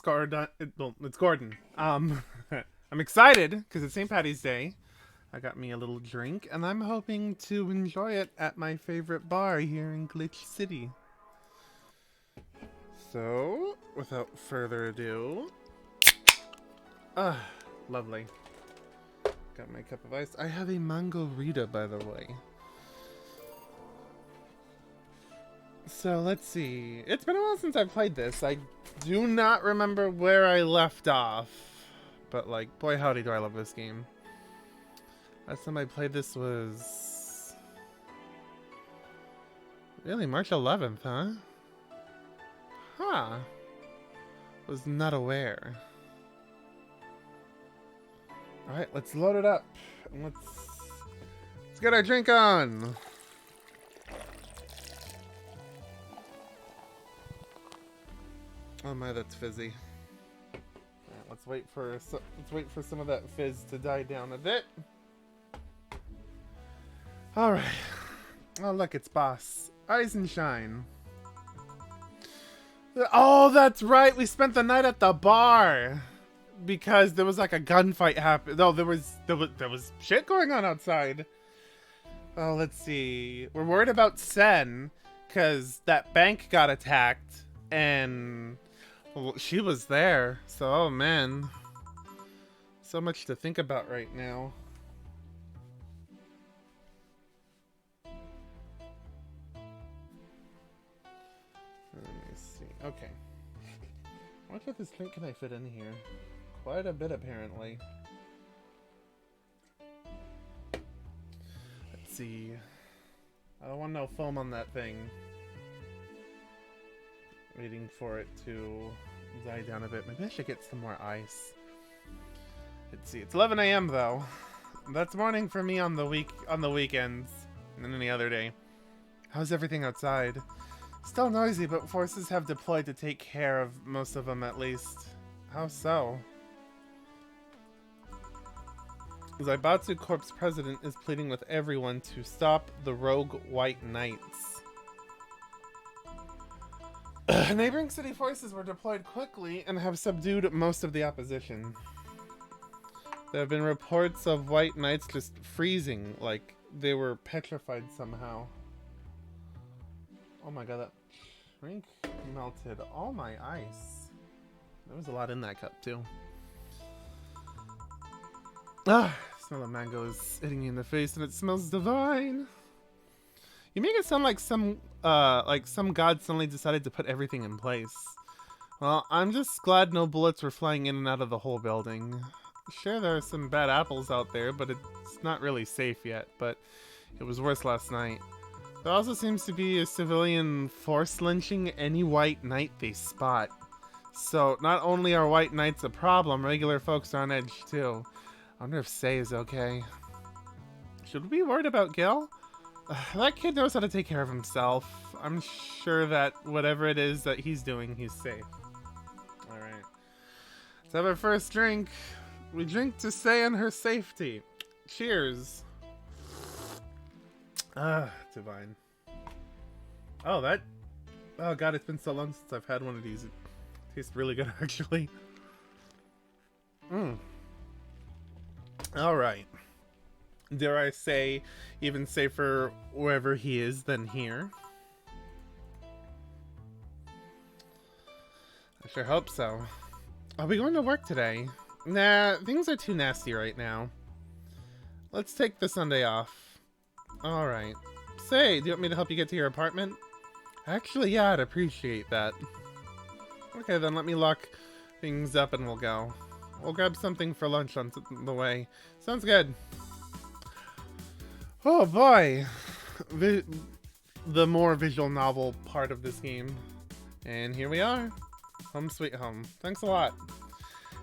Gordon. Well, it's Gordon. I'm excited because it's St. Patty's Day. I got me a little drink, and I'm hoping to enjoy it at my favorite bar here in Glitch City. So, without further ado, ah, lovely. Got my cup of ice. I have a mango Rita, by the way. So let's see. It's been a while since I played this. I do not remember where I left off. But like, boy howdy do I love this game. Last time I played this was... really, March 11th, huh? Huh. Was not aware. Alright, let's load it up. And let's get our drink on. Oh my, that's fizzy. Right, let's wait for some of that fizz to die down a bit. All right. Oh look, it's Boss. Rise and shine. Oh, that's right. We spent the night at the bar because there was like a gunfight happen. No, there was shit going on outside. Oh, let's see. We're worried about Sen because that bank got attacked and. Well, she was there, so oh man. So much to think about right now. Let me see. Okay. How much of this drink can I fit in here? Quite a bit, apparently. Let's see. I don't want no foam on that thing. Waiting for it to die down a bit. Maybe I should get some more ice. Let's see. It's 11 a.m. though. That's morning for me on the weekends and any other day. How's everything outside? Still noisy, but forces have deployed to take care of most of them at least. How so? Zaibatsu Corp's president is pleading with everyone to stop the rogue White Knights. Neighboring city forces were deployed quickly and have subdued most of the opposition. There have been reports of White Knights just freezing, like they were petrified somehow. Oh my god, that drink melted all my ice. There was a lot in that cup too. Ah, smell of mangoes hitting you in the face and it smells divine. You make it sound like some god suddenly decided to put everything in place. Well, I'm just glad no bullets were flying in and out of the whole building. Sure, there are some bad apples out there, but it's not really safe yet, but it was worse last night. There also seems to be a civilian force lynching any white knight they spot. So, not only are white knights a problem, regular folks are on edge too. I wonder if Sei is okay. Should we be worried about Gil? That kid knows how to take care of himself. I'm sure that whatever it is that he's doing, he's safe. Alright. Let's have our first drink. We drink to Sei and her safety. Cheers. Ah, divine. Oh, that... oh god, it's been so long since I've had one of these. It tastes really good, actually. Alright. Dare I say, even safer wherever he is than here? I sure hope so. Are we going to work today? Nah, things are too nasty right now. Let's take the Sunday off. Alright. Say, do you want me to help you get to your apartment? Actually, yeah, I'd appreciate that. Okay, then let me lock things up and we'll go. We'll grab something for lunch on the way. Sounds good. Oh boy, the more visual novel part of this game. And here we are. Home sweet home. Thanks a lot.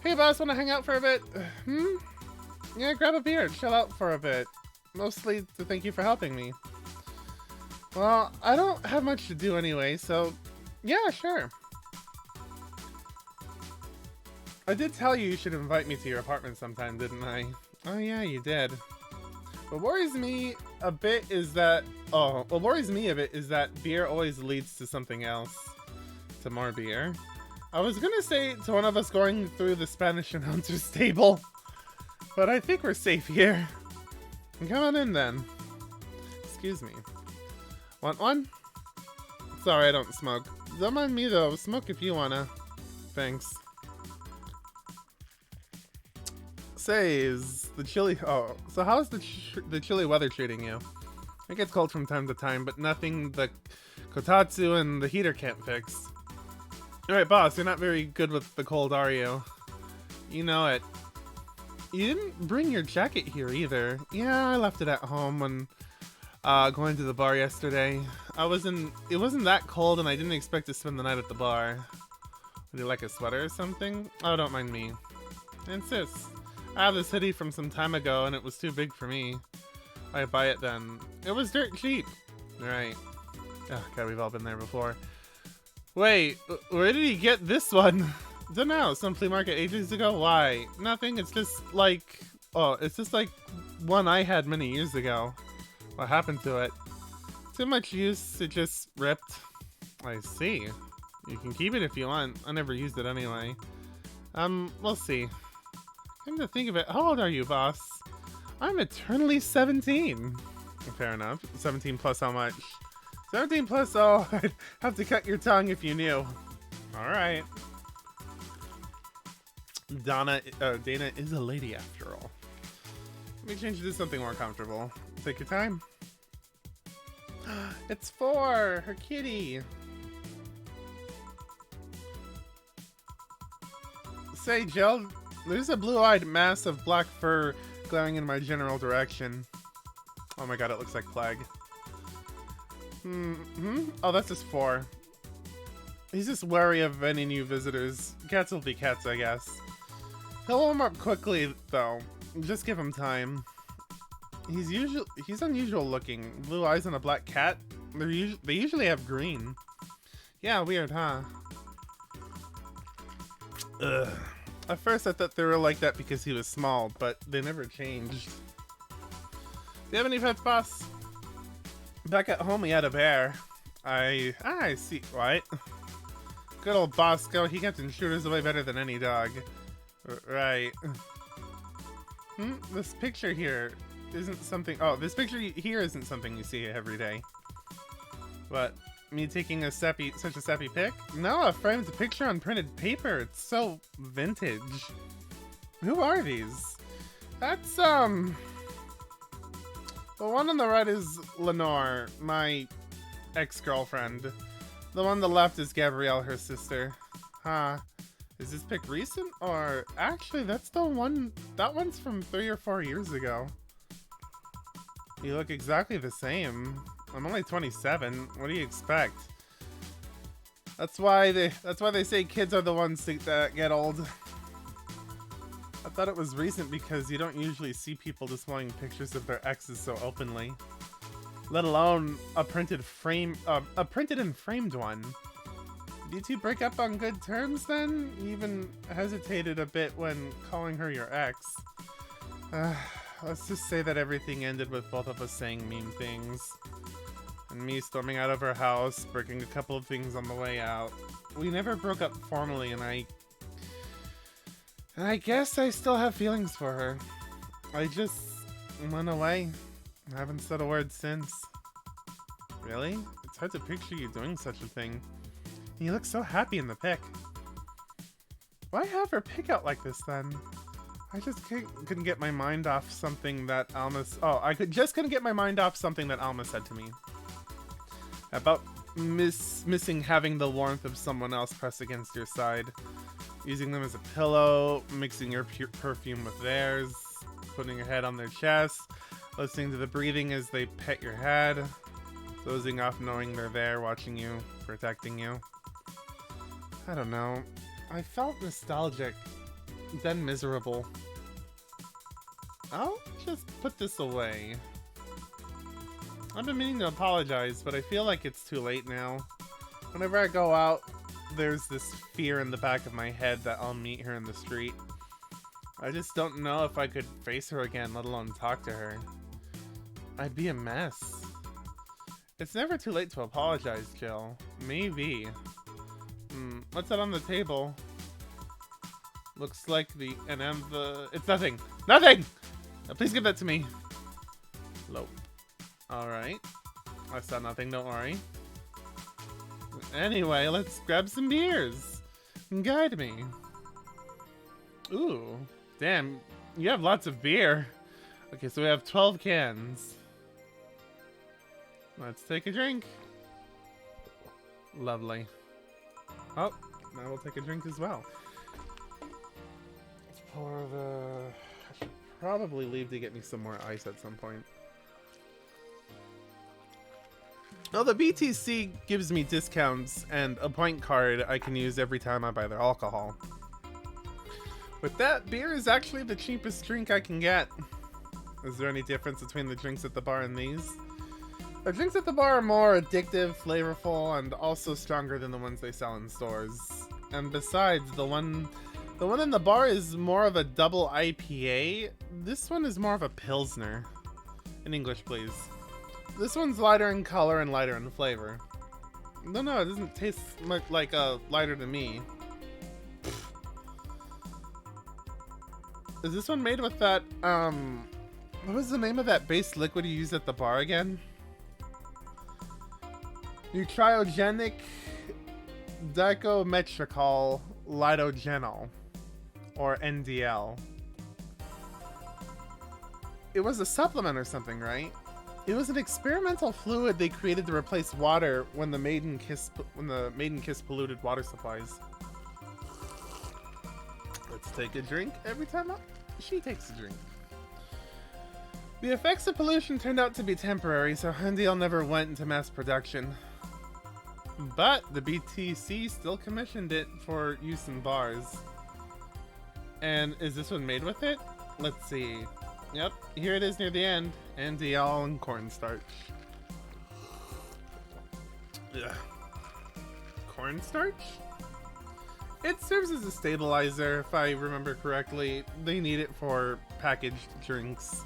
Hey boss, wanna hang out for a bit? Yeah, grab a beer and chill out for a bit. Mostly to thank you for helping me. Well, I don't have much to do anyway, so yeah, sure. I did tell you should invite me to your apartment sometime, didn't I? Oh yeah, you did. What worries me a bit is that beer always leads to something else. To more beer. I was gonna say to one of us going through the Spanish announcer's table, but I think we're safe here. Come on in then. Excuse me. Want one? Sorry, I don't smoke. Don't mind me though. Smoke if you wanna. Thanks. Says the chilly. Oh, so how's the chilly weather treating you? It gets cold from time to time, but nothing the Kotatsu and the heater can't fix. Alright, boss, you're not very good with the cold, are you? You know it. You didn't bring your jacket here either. Yeah, I left it at home when going to the bar yesterday. It wasn't that cold and I didn't expect to spend the night at the bar. Would you like a sweater or something? Oh, don't mind me. Insist. I have this hoodie from some time ago and it was too big for me. I buy it then. It was dirt cheap. Right. Oh, God, we've all been there before. Wait, where did he get this one? Don't know, some flea market ages ago? Why? Nothing, it's just like... Oh, it's just like one I had many years ago. What happened to it? Too much use, it just ripped. I see. You can keep it if you want. I never used it anyway. We'll see. Come to think of it, how old are you, boss? I'm eternally 17. Fair enough. 17 plus how much? 17 plus, oh, I'd have to cut your tongue if you knew. Alright. Dana is a lady after all. Let me change it to something more comfortable. Take your time. It's for her kitty. Say, Jill, there's a blue-eyed mass of black fur glaring in my general direction. Oh my god, it looks like plague. Oh, that's just 4. He's just wary of any new visitors. Cats will be cats, I guess. He'll warm up quickly, though. Just give him time. He's unusual looking. Blue eyes on a black cat? They usually have green. Yeah, weird, huh? Ugh. At first I thought they were like that because he was small, but they never changed. Do you have any pets, boss? Back at home, he had a bear. I see. What? Good old Bosco. He kept intruders away better than any dog. Right. This picture here isn't something. Oh, this picture here isn't something you see every day. What? Me taking such a sappy pic? No, a framed picture on printed paper. It's so vintage. Who are these? That's the one on the right is Lenore, my ex-girlfriend. The one on the left is Gabrielle, her sister. Huh. Is this pic recent? Or actually, that's the one. That one's from 3 or 4 years ago. You look exactly the same. I'm only 27. What do you expect? That's why they say kids are the ones that get old. I thought it was recent because you don't usually see people displaying pictures of their exes so openly. Let alone a printed and framed one. Did you two break up on good terms then? You even hesitated a bit when calling her your ex. Let's just say that everything ended with both of us saying mean things. And me storming out of her house, breaking a couple of things on the way out. We never broke up formally, and I guess I still have feelings for her. I just went away. I haven't said a word since. Really? It's hard to picture you doing such a thing. You look so happy in the pic. Why have her pic out like this then? I just couldn't get my mind off something that Alma... Oh, couldn't get my mind off something that Alma said to me. About missing having the warmth of someone else pressed against your side. Using them as a pillow, mixing your perfume with theirs, putting your head on their chest, listening to the breathing as they pet your head, dozing off knowing they're there, watching you, protecting you. I don't know. I felt nostalgic, then miserable. I'll just put this away. I've been meaning to apologize, but I feel like it's too late now. Whenever I go out, there's this fear in the back of my head that I'll meet her in the street. I just don't know if I could face her again, let alone talk to her. I'd be a mess. It's never too late to apologize, Jill. Maybe. What's that on the table? Looks like the it's nothing. Nothing! Please give that to me. Lope. Alright. I saw nothing, don't worry. Anyway, let's grab some beers. Guide me. Ooh. Damn, you have lots of beer. Okay, so we have 12 cans. Let's take a drink. Lovely. Oh, now we'll take a drink as well. Let's pour the... I should probably leave to get me some more ice at some point. Oh, the BTC gives me discounts and a point card I can use every time I buy their alcohol. With that, beer is actually the cheapest drink I can get. Is there any difference between the drinks at the bar and these? The drinks at the bar are more addictive, flavorful, and also stronger than the ones they sell in stores. And besides, the one in the bar is more of a double IPA. This one is more of a Pilsner. In English, please. This one's lighter in color and lighter in flavor. No, it doesn't taste much like lighter to me. Is this one made with that, what was the name of that base liquid you used at the bar again? Nutriogenic dicometrical lidogenol, or NDL. It was a supplement or something, right? It was an experimental fluid they created to replace water when the Maiden Kiss polluted water supplies. Let's take a drink every time she takes a drink. The effects of pollution turned out to be temporary, so NDL never went into mass production. But the BTC still commissioned it for use in bars. And is this one made with it? Let's see. Yep, here it is near the end. NDL and cornstarch. Ugh. Cornstarch? It serves as a stabilizer, if I remember correctly. They need it for packaged drinks.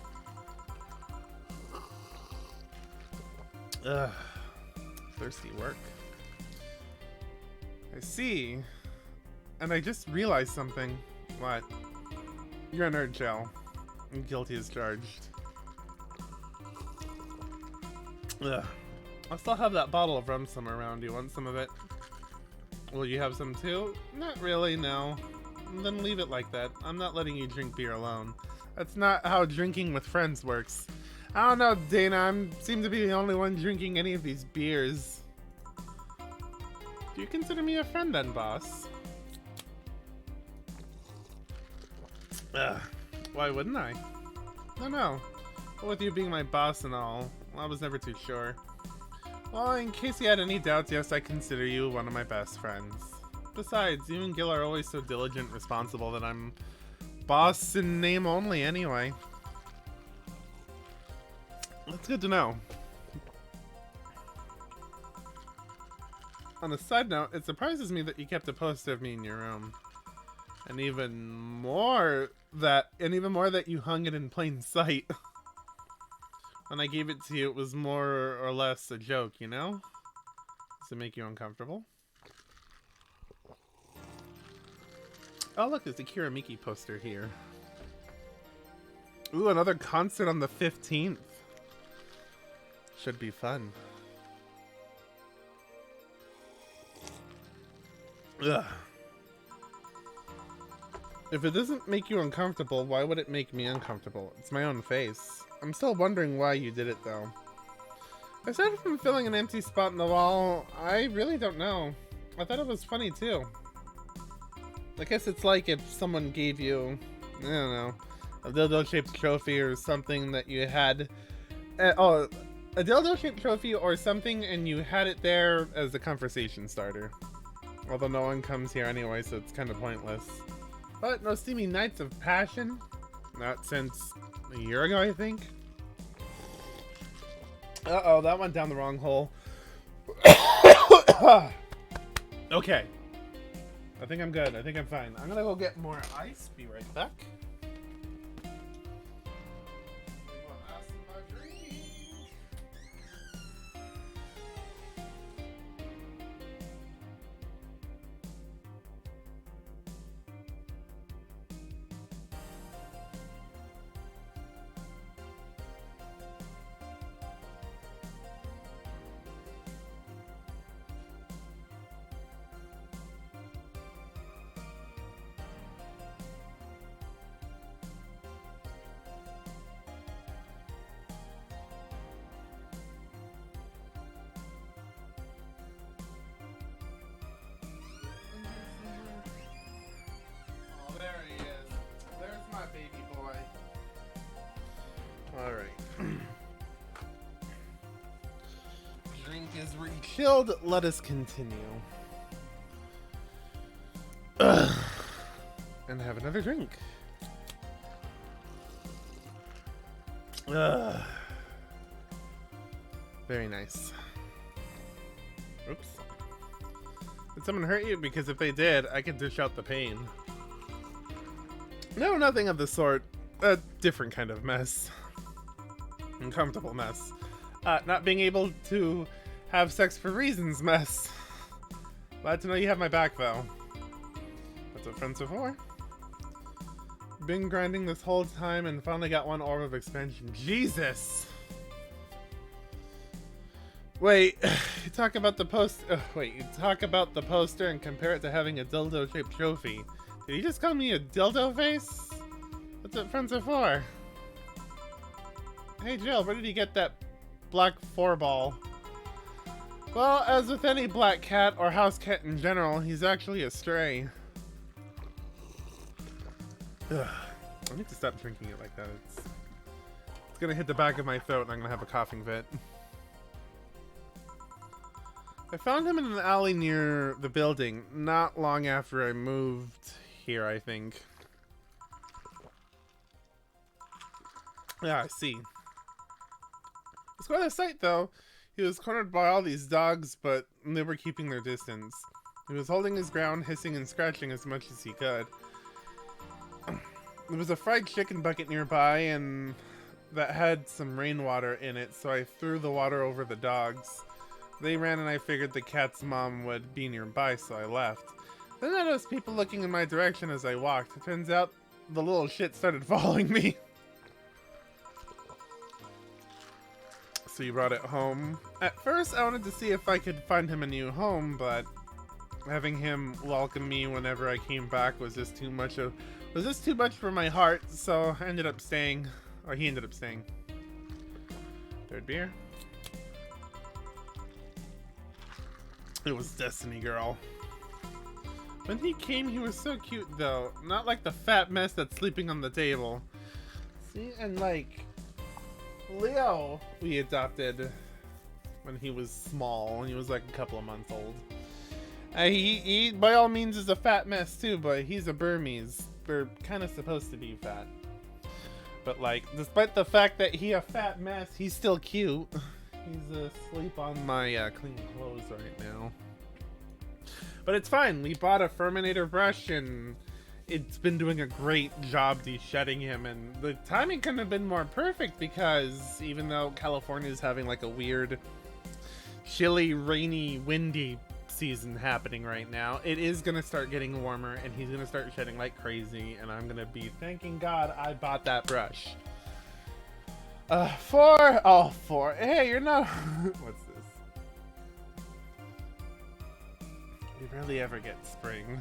Ugh. Thirsty work. I see. And I just realized something. What? You're in nerd jail. I'm guilty as charged. Ugh. I still have that bottle of rum somewhere around. Do you want some of it? Will you have some too? Not really, no. Then leave it like that. I'm not letting you drink beer alone. That's not how drinking with friends works. I don't know, Dana. I seem to be the only one drinking any of these beers. Do you consider me a friend then, boss? Ugh. Why wouldn't I? No. But with you being my boss and all, I was never too sure. Well, in case you had any doubts, yes, I consider you one of my best friends. Besides, you and Gil are always so diligent and responsible that I'm boss in name only anyway. That's good to know. On a side note, it surprises me that you kept a poster of me in your room. And even more that you hung it in plain sight. When I gave it to you, it was more or less a joke, you know? Does it make you uncomfortable? Oh look, there's a Kiramiki poster here. Ooh, another concert on the 15th. Should be fun. Ugh. If it doesn't make you uncomfortable, why would it make me uncomfortable? It's my own face. I'm still wondering why you did it, though. Aside from filling an empty spot in the wall, I really don't know. I thought it was funny, too. I guess it's like if someone gave you, I don't know, a dildo-shaped trophy or something that you had... a dildo-shaped trophy or something and you had it there as a conversation starter. Although no one comes here anyway, so it's kind of pointless. But no steamy nights of passion. Not since a year ago, I think. Uh-oh, that went down the wrong hole. Okay. I think I'm good. I think I'm fine. I'm gonna go get more ice. Be right back. re-chilled. Let us continue. Ugh. And have another drink. Ugh. Very nice. Oops. Did someone hurt you? Because if they did, I could dish out the pain. No, nothing of the sort. A different kind of mess. Uncomfortable mess. Not being able to have sex for reasons mess. Glad to know you have my back, though. That's what friends are for. Been grinding this whole time and finally got one orb of expansion. Jesus! Wait, you talk about the you talk about the poster and compare it to having a dildo-shaped trophy. Did you just call me a dildo face? What's what friends are for? Hey Jill, where did you get that black 4-ball? Well, as with any black cat or house cat in general, he's actually a stray. Ugh. I need to stop drinking it like that. It's gonna hit the back of my throat and I'm gonna have a coughing fit. I found him in an alley near the building, not long after I moved here, I think. Yeah, I see. It's quite a sight, though. He was cornered by all these dogs, but they were keeping their distance. He was holding his ground, hissing and scratching as much as he could. There was a fried chicken bucket nearby, and that had some rainwater in it, so I threw the water over the dogs. They ran and I figured the cat's mom would be nearby, so I left. Then I noticed people looking in my direction as I walked. It turns out the little shit started following me. So you brought it home. At first I wanted to see if I could find him a new home, but having him welcome me whenever I came back was just too much for my heart, so I ended up staying. Or he ended up staying. Third beer. It was Destiny Girl. When he came, he was so cute, though. Not like the fat mess that's sleeping on the table. See, and like Leo, we adopted when he was small, and he was like a couple of months old. He by all means is a fat mess too, but he's a Burmese. They're kind of supposed to be fat. But like, despite the fact that he's a fat mess, he's still cute. He's asleep on my clean clothes right now. But it's fine. We bought a Furminator brush and it's been doing a great job de-shedding him. And the timing couldn't have been more perfect because even though California is having like a weird, chilly, rainy, windy season happening right now, it is going to start getting warmer and he's going to start shedding like crazy. And I'm going to be thanking God I bought that brush. 4. Oh, 4. Hey, you're not. What's this? We rarely ever get spring.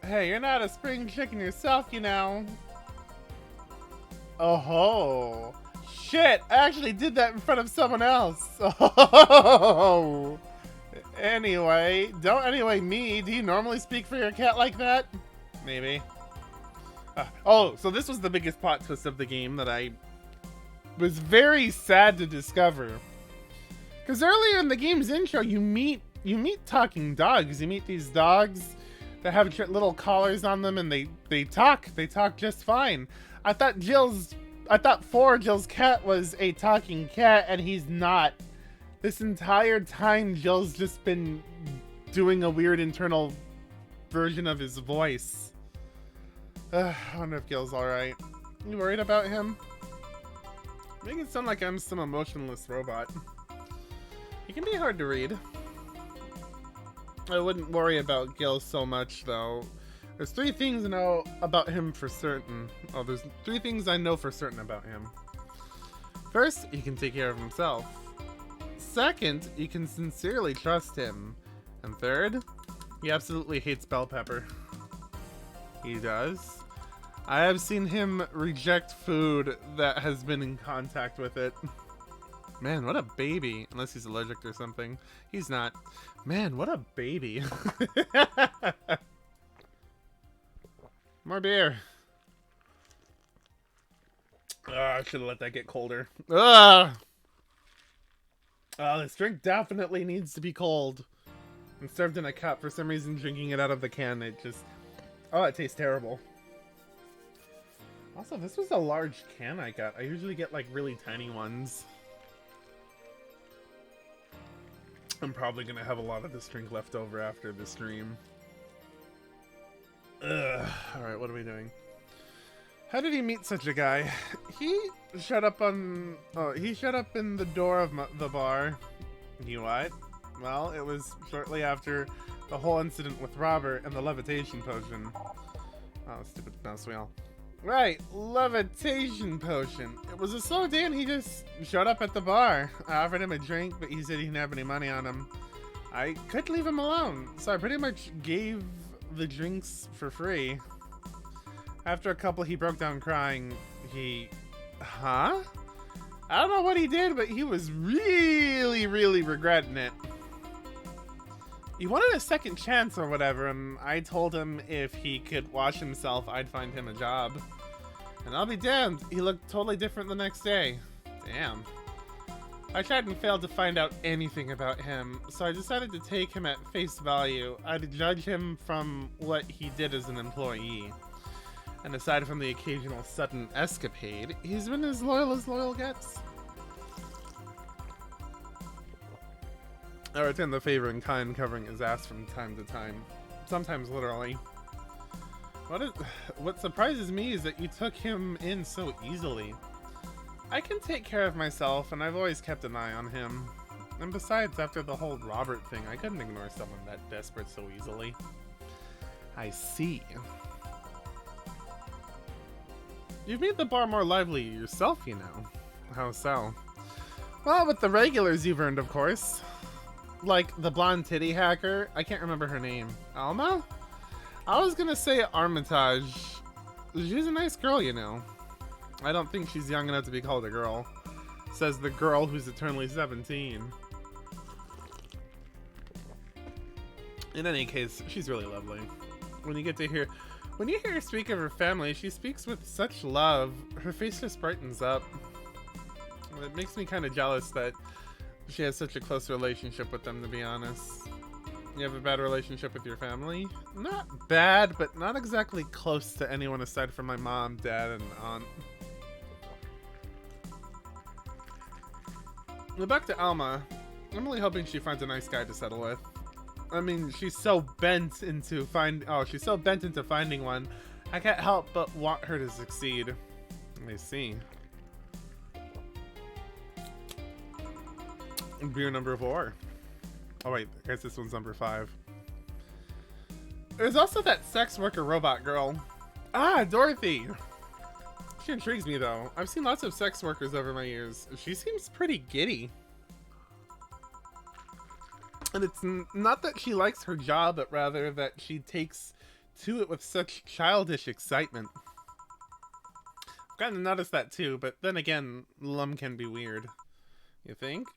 Hey, you're not a spring chicken yourself, you know. Oh ho. Shit, I actually did that in front of someone else. Oh. Anyway, don't me. Do you normally speak for your cat like that? Maybe. Oh, so this was the biggest plot twist of the game that I was very sad to discover. Because earlier in the game's intro, you meet talking dogs. You meet these dogs that have little collars on them, and they talk. They talk just fine. I thought 4, Jill's cat, was a talking cat, and he's not. This entire time, Jill's just been doing a weird internal version of his voice. I wonder if Gil's alright. You worried about him? Make it sound like I'm some emotionless robot. He can be hard to read. I wouldn't worry about Gil so much, though. There's 3 things I know about him for certain. Oh, there's 3 things I know for certain about him. First, he can take care of himself. Second, you can sincerely trust him. And third, he absolutely hates bell pepper. He does. I have seen him reject food that has been in contact with it. Man, what a baby. Unless he's allergic or something. He's not. Man, what a baby. More beer. I should have let that get colder. Ugh. This drink definitely needs to be cold. And served in a cup. For some reason, drinking it out of the can, it just... Oh, it tastes terrible. Also, this was a large can I got. I usually get, like, really tiny ones. I'm probably gonna have a lot of this drink left over after the stream. Ugh. Alright, what are we doing? How did he meet such a guy? He showed up on... Oh, he showed up in the door of the bar. You what? Well, it was shortly after the whole incident with Robert and the levitation potion. Oh, stupid mouse wheel. Right, levitation potion. It was a slow day and he just showed up at the bar. I offered him a drink, but he said he didn't have any money on him. I couldn't leave him alone, so I pretty much gave the drinks for free. After a couple, he broke down crying. Huh? I don't know what he did, but he was really, really regretting it. He wanted a second chance or whatever, and I told him if he could wash himself, I'd find him a job. And I'll be damned, he looked totally different the next day. Damn. I tried and failed to find out anything about him, so I decided to take him at face value. I'd judge him from what he did as an employee. And aside from the occasional sudden escapade, he's been as loyal gets. I return the favor in kind, covering his ass from time to time. Sometimes literally. What surprises me is that you took him in so easily. I can take care of myself, and I've always kept an eye on him. And besides, after the whole Robert thing, I couldn't ignore someone that desperate so easily. I see. You've made the bar more lively yourself, you know. How so? Well, with the regulars you've earned, of course. Like the blonde titty hacker. I can't remember her name. Alma? I was gonna say Armitage. She's a nice girl, you know. I don't think she's young enough to be called a girl. Says the girl who's eternally 17. In any case, she's really lovely. When you hear her speak of her family, she speaks with such love. Her face just brightens up. It makes me kind of jealous that she has such a close relationship with them, to be honest. You have a bad relationship with your family? Not bad, but not exactly close to anyone aside from my mom, dad, and aunt. Well, back to Alma. I'm really hoping she finds a nice guy to settle with. I mean, she's so bent into finding one. I can't help but want her to succeed. Let me see. Beer number 4. Oh wait, I guess this one's number 5. There's also that sex worker robot girl. Ah, Dorothy! She intrigues me though. I've seen lots of sex workers over my years. She seems pretty giddy. And it's not that she likes her job, but rather that she takes to it with such childish excitement. I've kind of noticed that too, but then again, Lum can be weird. You think?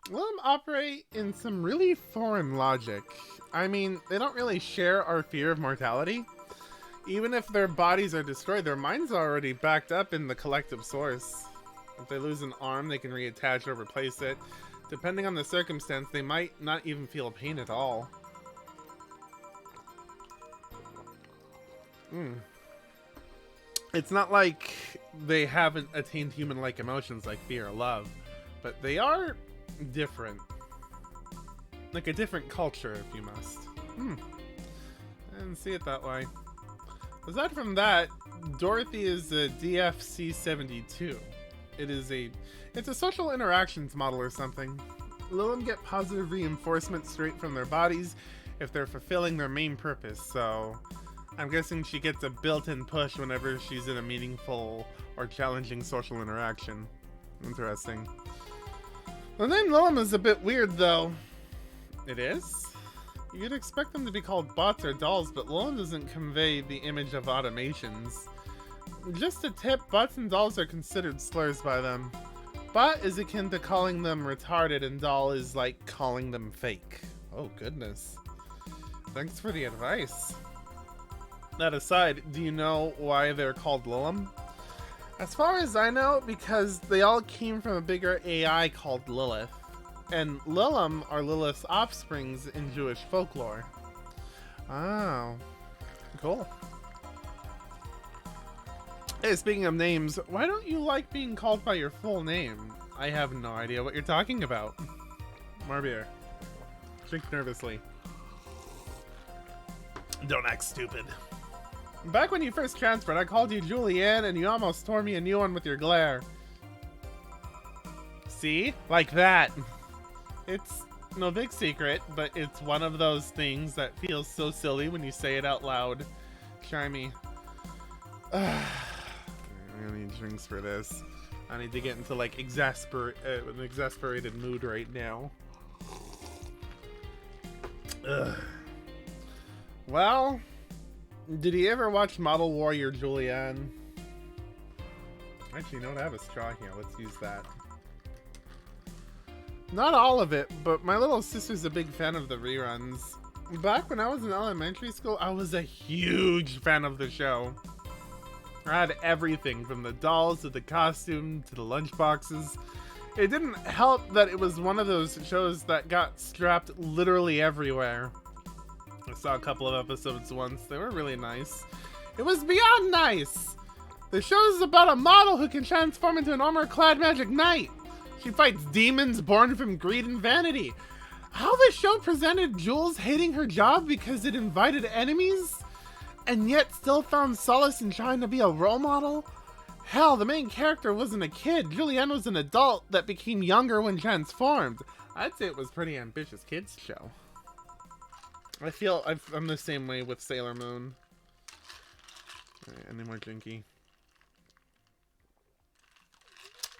Lum operate in some really foreign logic. I mean, they don't really share our fear of mortality. Even if their bodies are destroyed, their minds are already backed up in the collective source. If they lose an arm, they can reattach or replace it. Depending on the circumstance, they might not even feel pain at all. It's not like they haven't attained human-like emotions like fear or love, but they are different. Like a different culture, if you must. I didn't see it that way. Aside from that, Dorothy is a DFC-72. It's a social interactions model or something. Lilum get positive reinforcement straight from their bodies if they're fulfilling their main purpose, so I'm guessing she gets a built-in push whenever she's in a meaningful or challenging social interaction. Interesting. The name Lilum is a bit weird though. It is? You'd expect them to be called bots or dolls, but Lilum doesn't convey the image of automations. Just a tip, bots and dolls are considered slurs by them. Bot is akin to calling them retarded, and doll is like calling them fake. Oh goodness. Thanks for the advice. That aside, do you know why they're called Lilum? As far as I know, because they all came from a bigger AI called Lilith. And Lilim are Lilith's offsprings in Jewish folklore. Oh, cool. Hey, speaking of names, why don't you like being called by your full name? I have no idea what you're talking about. More beer. Drink nervously. Don't act stupid. Back when you first transferred, I called you Julianne and you almost tore me a new one with your glare. See? Like that. It's no big secret, but it's one of those things that feels so silly when you say it out loud. Try me. I need drinks for this. I need to get into like an exasperated mood right now. Ugh. Well, did you ever watch Model Warrior Julianne? Actually, no, I have a straw here. Let's use that. Not all of it, but my little sister's a big fan of the reruns. Back when I was in elementary school, I was a huge fan of the show. I had everything from the dolls to the costume to the lunchboxes. It didn't help that it was one of those shows that got strapped literally everywhere. I saw a couple of episodes once. They were really nice. It was beyond nice! The show is about a model who can transform into an armor-clad magic knight. She fights demons born from greed and vanity. How the show presented Jules hating her job because it invited enemies, and yet still found solace in trying to be a role model? Hell, the main character wasn't a kid. Julianne was an adult that became younger when transformed. I'd say it was a pretty ambitious kids show. I feel I'm the same way with Sailor Moon. Alright, any more drinky?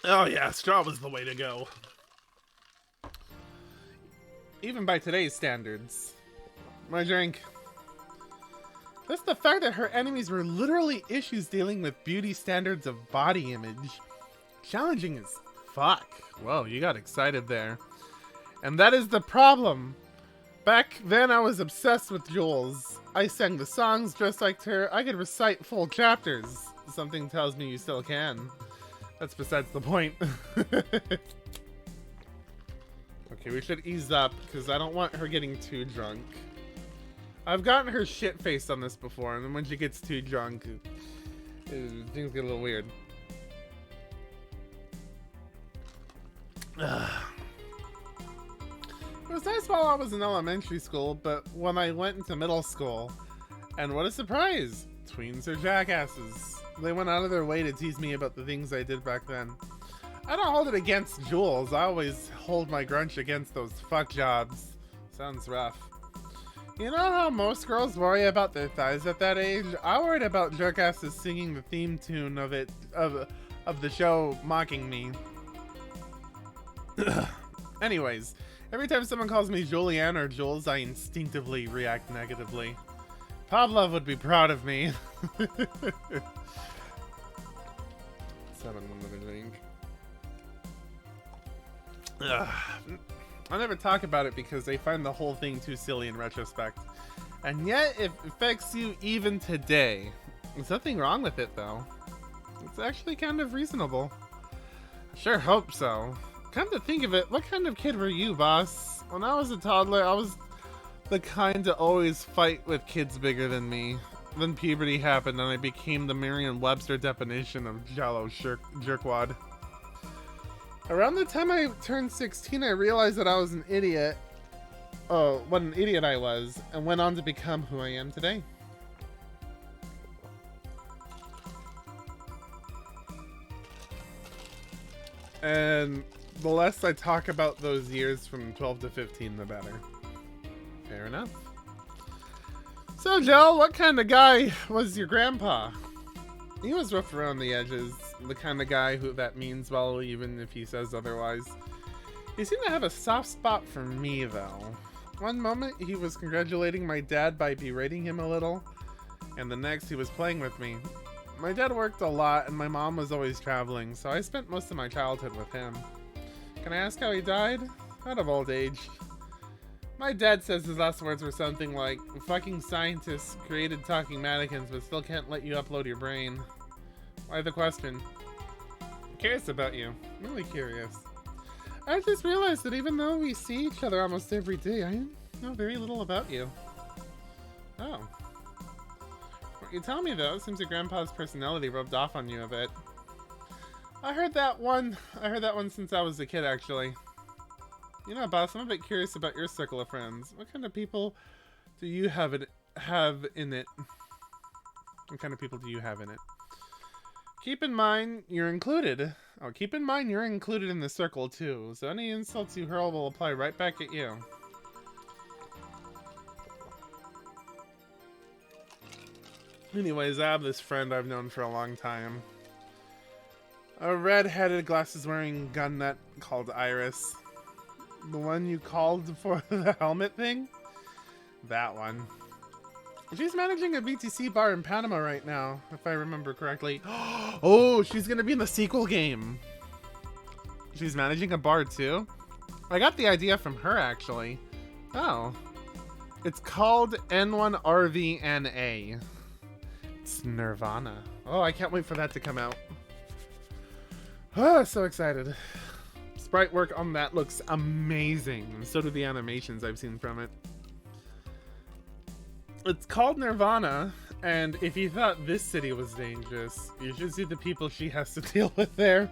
Oh yeah, straw was the way to go. Even by today's standards. My drink. That's the fact that her enemies were literally issues dealing with beauty standards of body image. Challenging as fuck. Whoa, you got excited there. And that is the problem. Back then I was obsessed with Jules. I sang the songs, dressed like her. I could recite full chapters. Something tells me you still can. That's besides the point. Okay, we should ease up, because I don't want her getting too drunk. I've gotten her shit-faced on this before, and then when she gets too drunk, things get a little weird. It was nice while I was in elementary school, but when I went into middle school, and what a surprise! Tweens are jackasses. They went out of their way to tease me about the things I did back then. I don't hold it against Jules. I always hold my grudge against those fuck jobs. Sounds rough. You know how most girls worry about their thighs at that age? I worried about jerkasses singing the theme tune of the show mocking me. Anyways, every time someone calls me Julianne or Jules, I instinctively react negatively. Pavlov would be proud of me. 7 another drink. I never talk about it because they find the whole thing too silly in retrospect. And yet it affects you even today. There's nothing wrong with it though. It's actually kind of reasonable. I sure hope so. Come to think of it, what kind of kid were you, boss? When I was a toddler, I was the kind to always fight with kids bigger than me. Then puberty happened and I became the Merriam-Webster definition of Jalo jerkwad. Around the time I turned 16, I realized that I was an idiot. Oh, what an idiot I was, and went on to become who I am today. And the less I talk about those years from 12 to 15, the better. Fair enough. So, Joe, what kind of guy was your grandpa? He was rough around the edges, the kind of guy who that means well even if he says otherwise. He seemed to have a soft spot for me, though. One moment, he was congratulating my dad by berating him a little, and the next, he was playing with me. My dad worked a lot, and my mom was always traveling, so I spent most of my childhood with him. Can I ask how he died? Out of old age. My dad says his last words were something like, fucking scientists created talking mannequins but still can't let you upload your brain. Why the question? I'm curious about you. I'm really curious. I just realized that even though we see each other almost every day, I know very little about you. Oh. What you tell me though, it seems your grandpa's personality rubbed off on you a bit. I heard that one since I was a kid, actually. You know, boss, I'm a bit curious about your circle of friends. What kind of people do you have in it? What kind of people do you have in it? Keep in mind, you're included. Oh, keep in mind you're included in the circle, too. So any insults you hurl will apply right back at you. Anyways, I have this friend I've known for a long time. A red-headed, glasses-wearing gun nut called Iris. The one you called for the helmet thing? That one. She's managing a BTC bar in Panama right now, if I remember correctly. Oh, she's gonna be in the sequel game. She's managing a bar too? I got the idea from her, actually. Oh. It's called N1RVNA. It's Nirvana. Oh, I can't wait for that to come out. Oh, so excited. Sprite work on that looks amazing, and so do the animations I've seen from it. It's called Nirvana, and if you thought this city was dangerous, you should see the people she has to deal with there.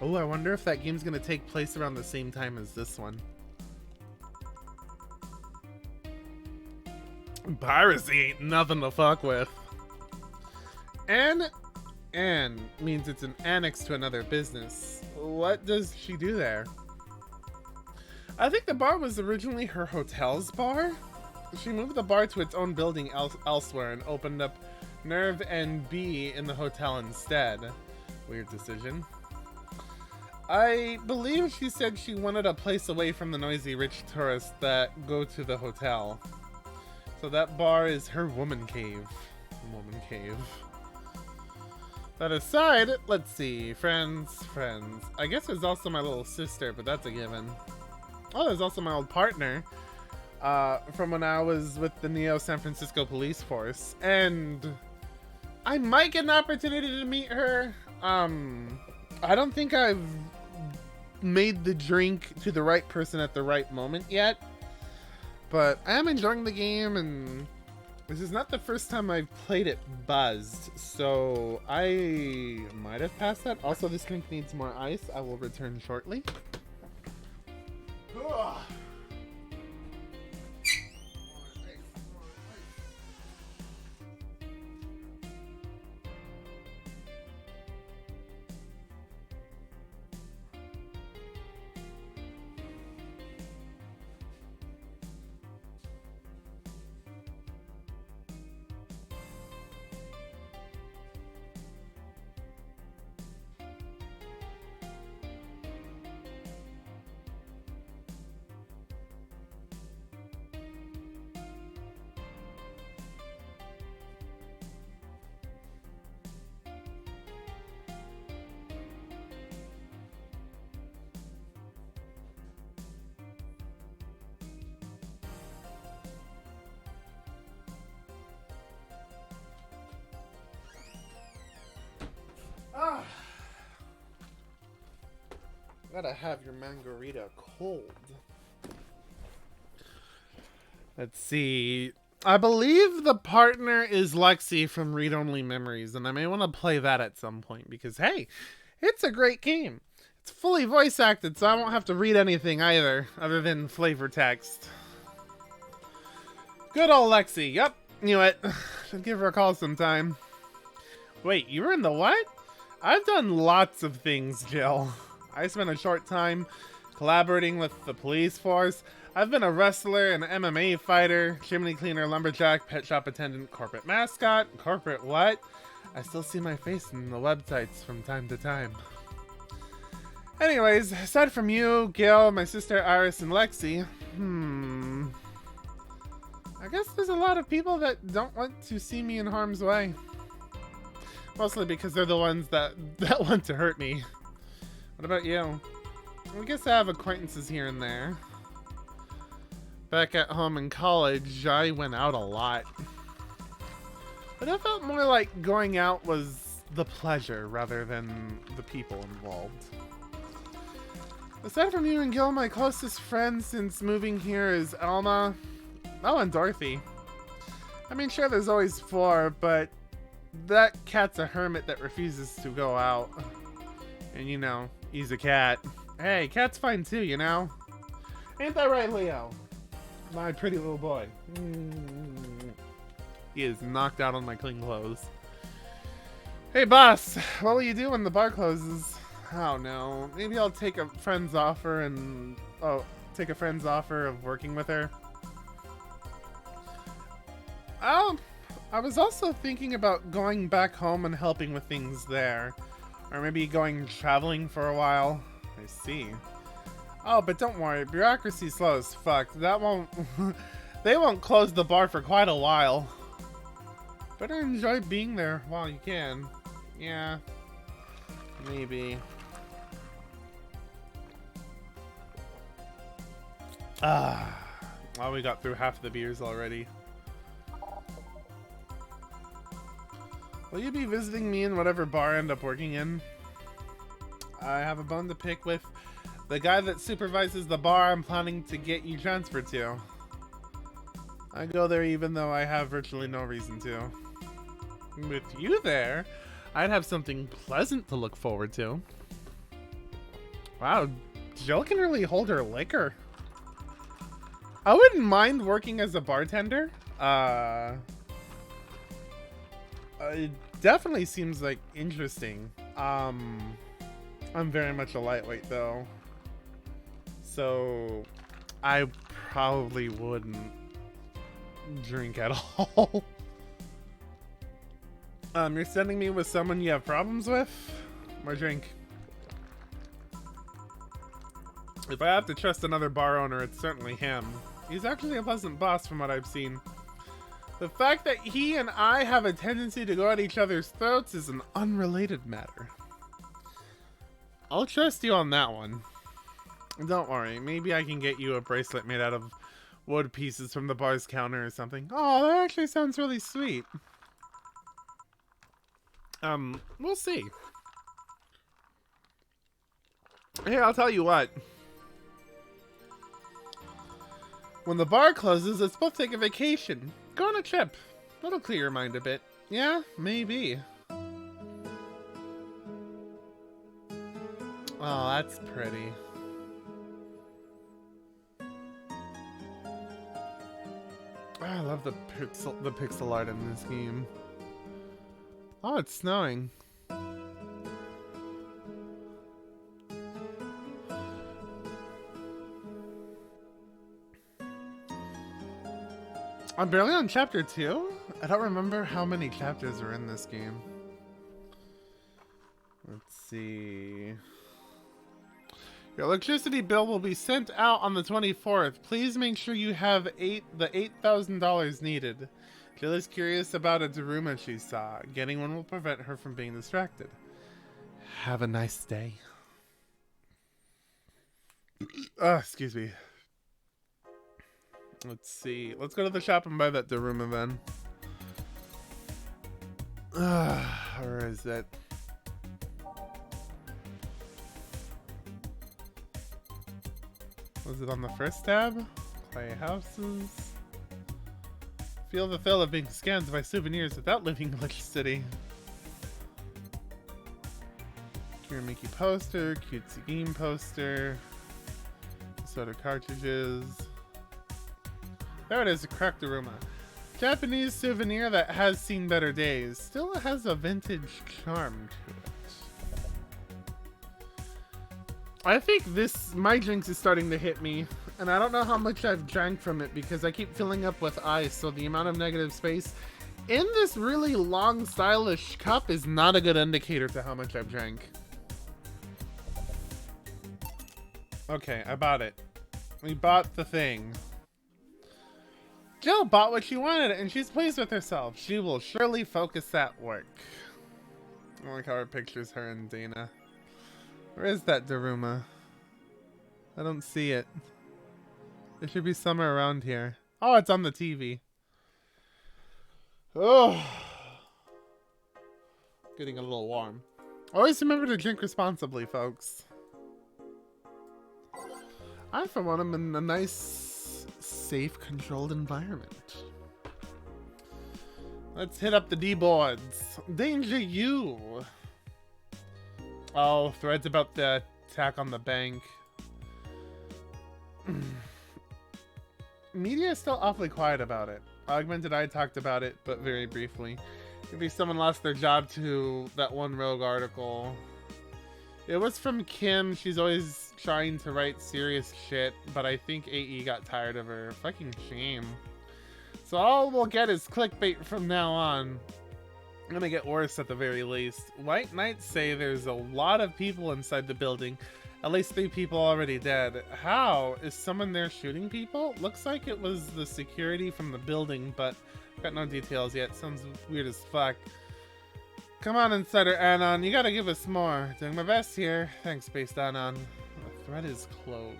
Oh, I wonder if that game's gonna take place around the same time as this one. Piracy ain't nothing to fuck with. An means it's an annex to another business. What does she do there? I think the bar was originally her hotel's bar. She moved the bar to its own building elsewhere and opened up Nerve NB in the hotel instead. Weird decision. I believe she said she wanted a place away from the noisy rich tourists that go to the hotel. So that bar is her woman cave. Woman cave. That aside, let's see. Friends. I guess there's also my little sister, but that's a given. Oh, there's also my old partner. From when I was with the Neo San Francisco Police Force. And I might get an opportunity to meet her. I don't think I've made the drink to the right person at the right moment yet. But I am enjoying the game, and this is not the first time I've played it buzzed, so I might have passed that. Also, this drink needs more ice. I will return shortly. Ugh. Gotta have your margarita cold. Let's see. I believe the partner is Lexi from Read Only Memories, and I may want to play that at some point because, hey, it's a great game. It's fully voice acted, so I won't have to read anything either, other than flavor text. Good old Lexi. Yep, knew it. Should give her a call sometime. Wait, you were in the what? I've done lots of things, Jill. I spent a short time collaborating with the police force. I've been a wrestler, an MMA fighter, chimney cleaner, lumberjack, pet shop attendant, corporate mascot. Corporate what? I still see my face in the websites from time to time. Anyways, aside from you, Gil, my sister Iris, and Lexi, I guess there's a lot of people that don't want to see me in harm's way. Mostly because they're the ones that want to hurt me. What about you? I guess I have acquaintances here and there. Back at home in college, I went out a lot. But I felt more like going out was the pleasure rather than the people involved. Aside from you and Gil, my closest friend since moving here is Alma. Oh, and Dorothy. I mean, sure, there's always 4, but that cat's a hermit that refuses to go out. And you know, he's a cat. Hey, cat's fine too, you know? Ain't that right, Leo? My pretty little boy. He is knocked out on my clean clothes. Hey, boss, what will you do when the bar closes? Oh no, maybe I'll take a friend's offer and take a friend's offer of working with her. I was also thinking about going back home and helping with things there, or maybe going traveling for a while. I see. Oh, but don't worry, bureaucracy's slow as fuck. That won't. They won't close the bar for quite a while. Better enjoy being there while you can. Yeah, maybe. Well, we got through half the beers already. Will you be visiting me in whatever bar I end up working in? I have a bone to pick with the guy that supervises the bar I'm planning to get you transferred to. I go there even though I have virtually no reason to. With you there, I'd have something pleasant to look forward to. Wow, Jill can really hold her liquor. I wouldn't mind working as a bartender. It definitely seems like interesting. I'm very much a lightweight though, so I probably wouldn't drink at all. You're sending me with someone you have problems with? More drink. If I have to trust another bar owner, it's certainly him. He's actually a pleasant boss from what I've seen. The fact that he and I have a tendency to go at each other's throats is an unrelated matter. I'll trust you on that one. Don't worry, maybe I can get you a bracelet made out of wood pieces from the bar's counter or something. Oh, that actually sounds really sweet. We'll see. Hey, I'll tell you what. When the bar closes, let's both take a vacation. Go on a trip. That'll clear your mind a bit. Yeah, maybe. Oh, that's pretty. Oh, I love the pixel art in this game. Oh, it's snowing. I'm barely on chapter 2? I don't remember how many chapters are in this game. Let's see. Your electricity bill will be sent out on the 24th. Please make sure you have the $8,000 needed. Jill is curious about a Daruma she saw. Getting one will prevent her from being distracted. Have a nice day. Excuse me. Let's see. Let's go to the shop and buy that Daruma then. Where is it? Was it on the first tab? Clay houses. Feel the thrill of being scanned by souvenirs without living electricity. Kira Mickey poster, cutesy game poster, soda cartridges. There it is, a cracked Daruma. Japanese souvenir that has seen better days. Still has a vintage charm to it. I think my drinks is starting to hit me, and I don't know how much I've drank from it because I keep filling up with ice, so the amount of negative space in this really long, stylish cup is not a good indicator to how much I've drank. Okay, I bought it. We bought the thing. Jill bought what she wanted and she's pleased with herself. She will surely focus at work. I like how her pictures her and Dana. Where is that Daruma? I don't see it. There should be somewhere around here. Oh, it's on the TV. Oh. getting a little warm. Always remember to drink responsibly, folks. I, for one, am in a nice, safe, controlled environment. Let's hit up the D-boards. Danger you! Oh, threads about the attack on the bank. Media is still awfully quiet about it. Augmented Eye talked about it, but very briefly. Maybe someone lost their job to that one rogue article. It was from Kim. She's always trying to write serious shit, but I think AE got tired of her. Fucking shame. So all we'll get is clickbait from now on. I'm gonna get worse at the very least. White Knights say there's a lot of people inside the building. At least 3 people already dead. How? Is someone there shooting people? Looks like it was the security from the building, but got no details yet. Sounds weird as fuck. Come on, Insider Anon. You gotta give us more. Doing my best here. Thanks, Based Anon. The thread is closed.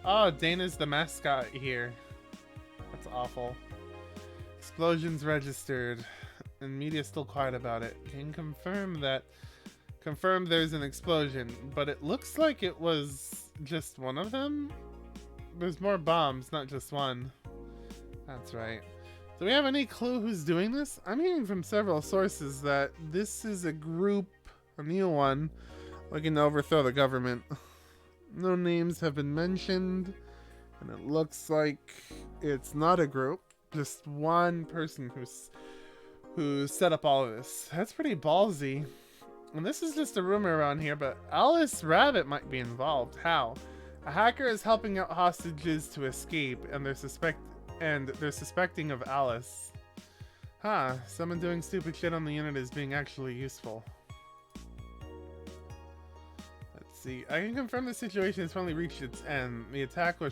Oh, Dana's the mascot here. That's awful. Explosions registered. And media still quiet about it. Can confirm there's an explosion, but it looks like it was just one of them. There's more bombs, not just one. That's right. Do we have any clue who's doing this? I'm hearing from several sources that this is a group, a new one, looking to overthrow the government. No names have been mentioned, and it looks like it's not a group, just one person who set up all of this. That's pretty ballsy. And this is just a rumor around here, but Alice Rabbit might be involved. How? A hacker is helping out hostages to escape, and they're suspecting of Alice. Huh, someone doing stupid shit on the internet is being actually useful. Let's see. I can confirm the situation has finally reached its end. The attacker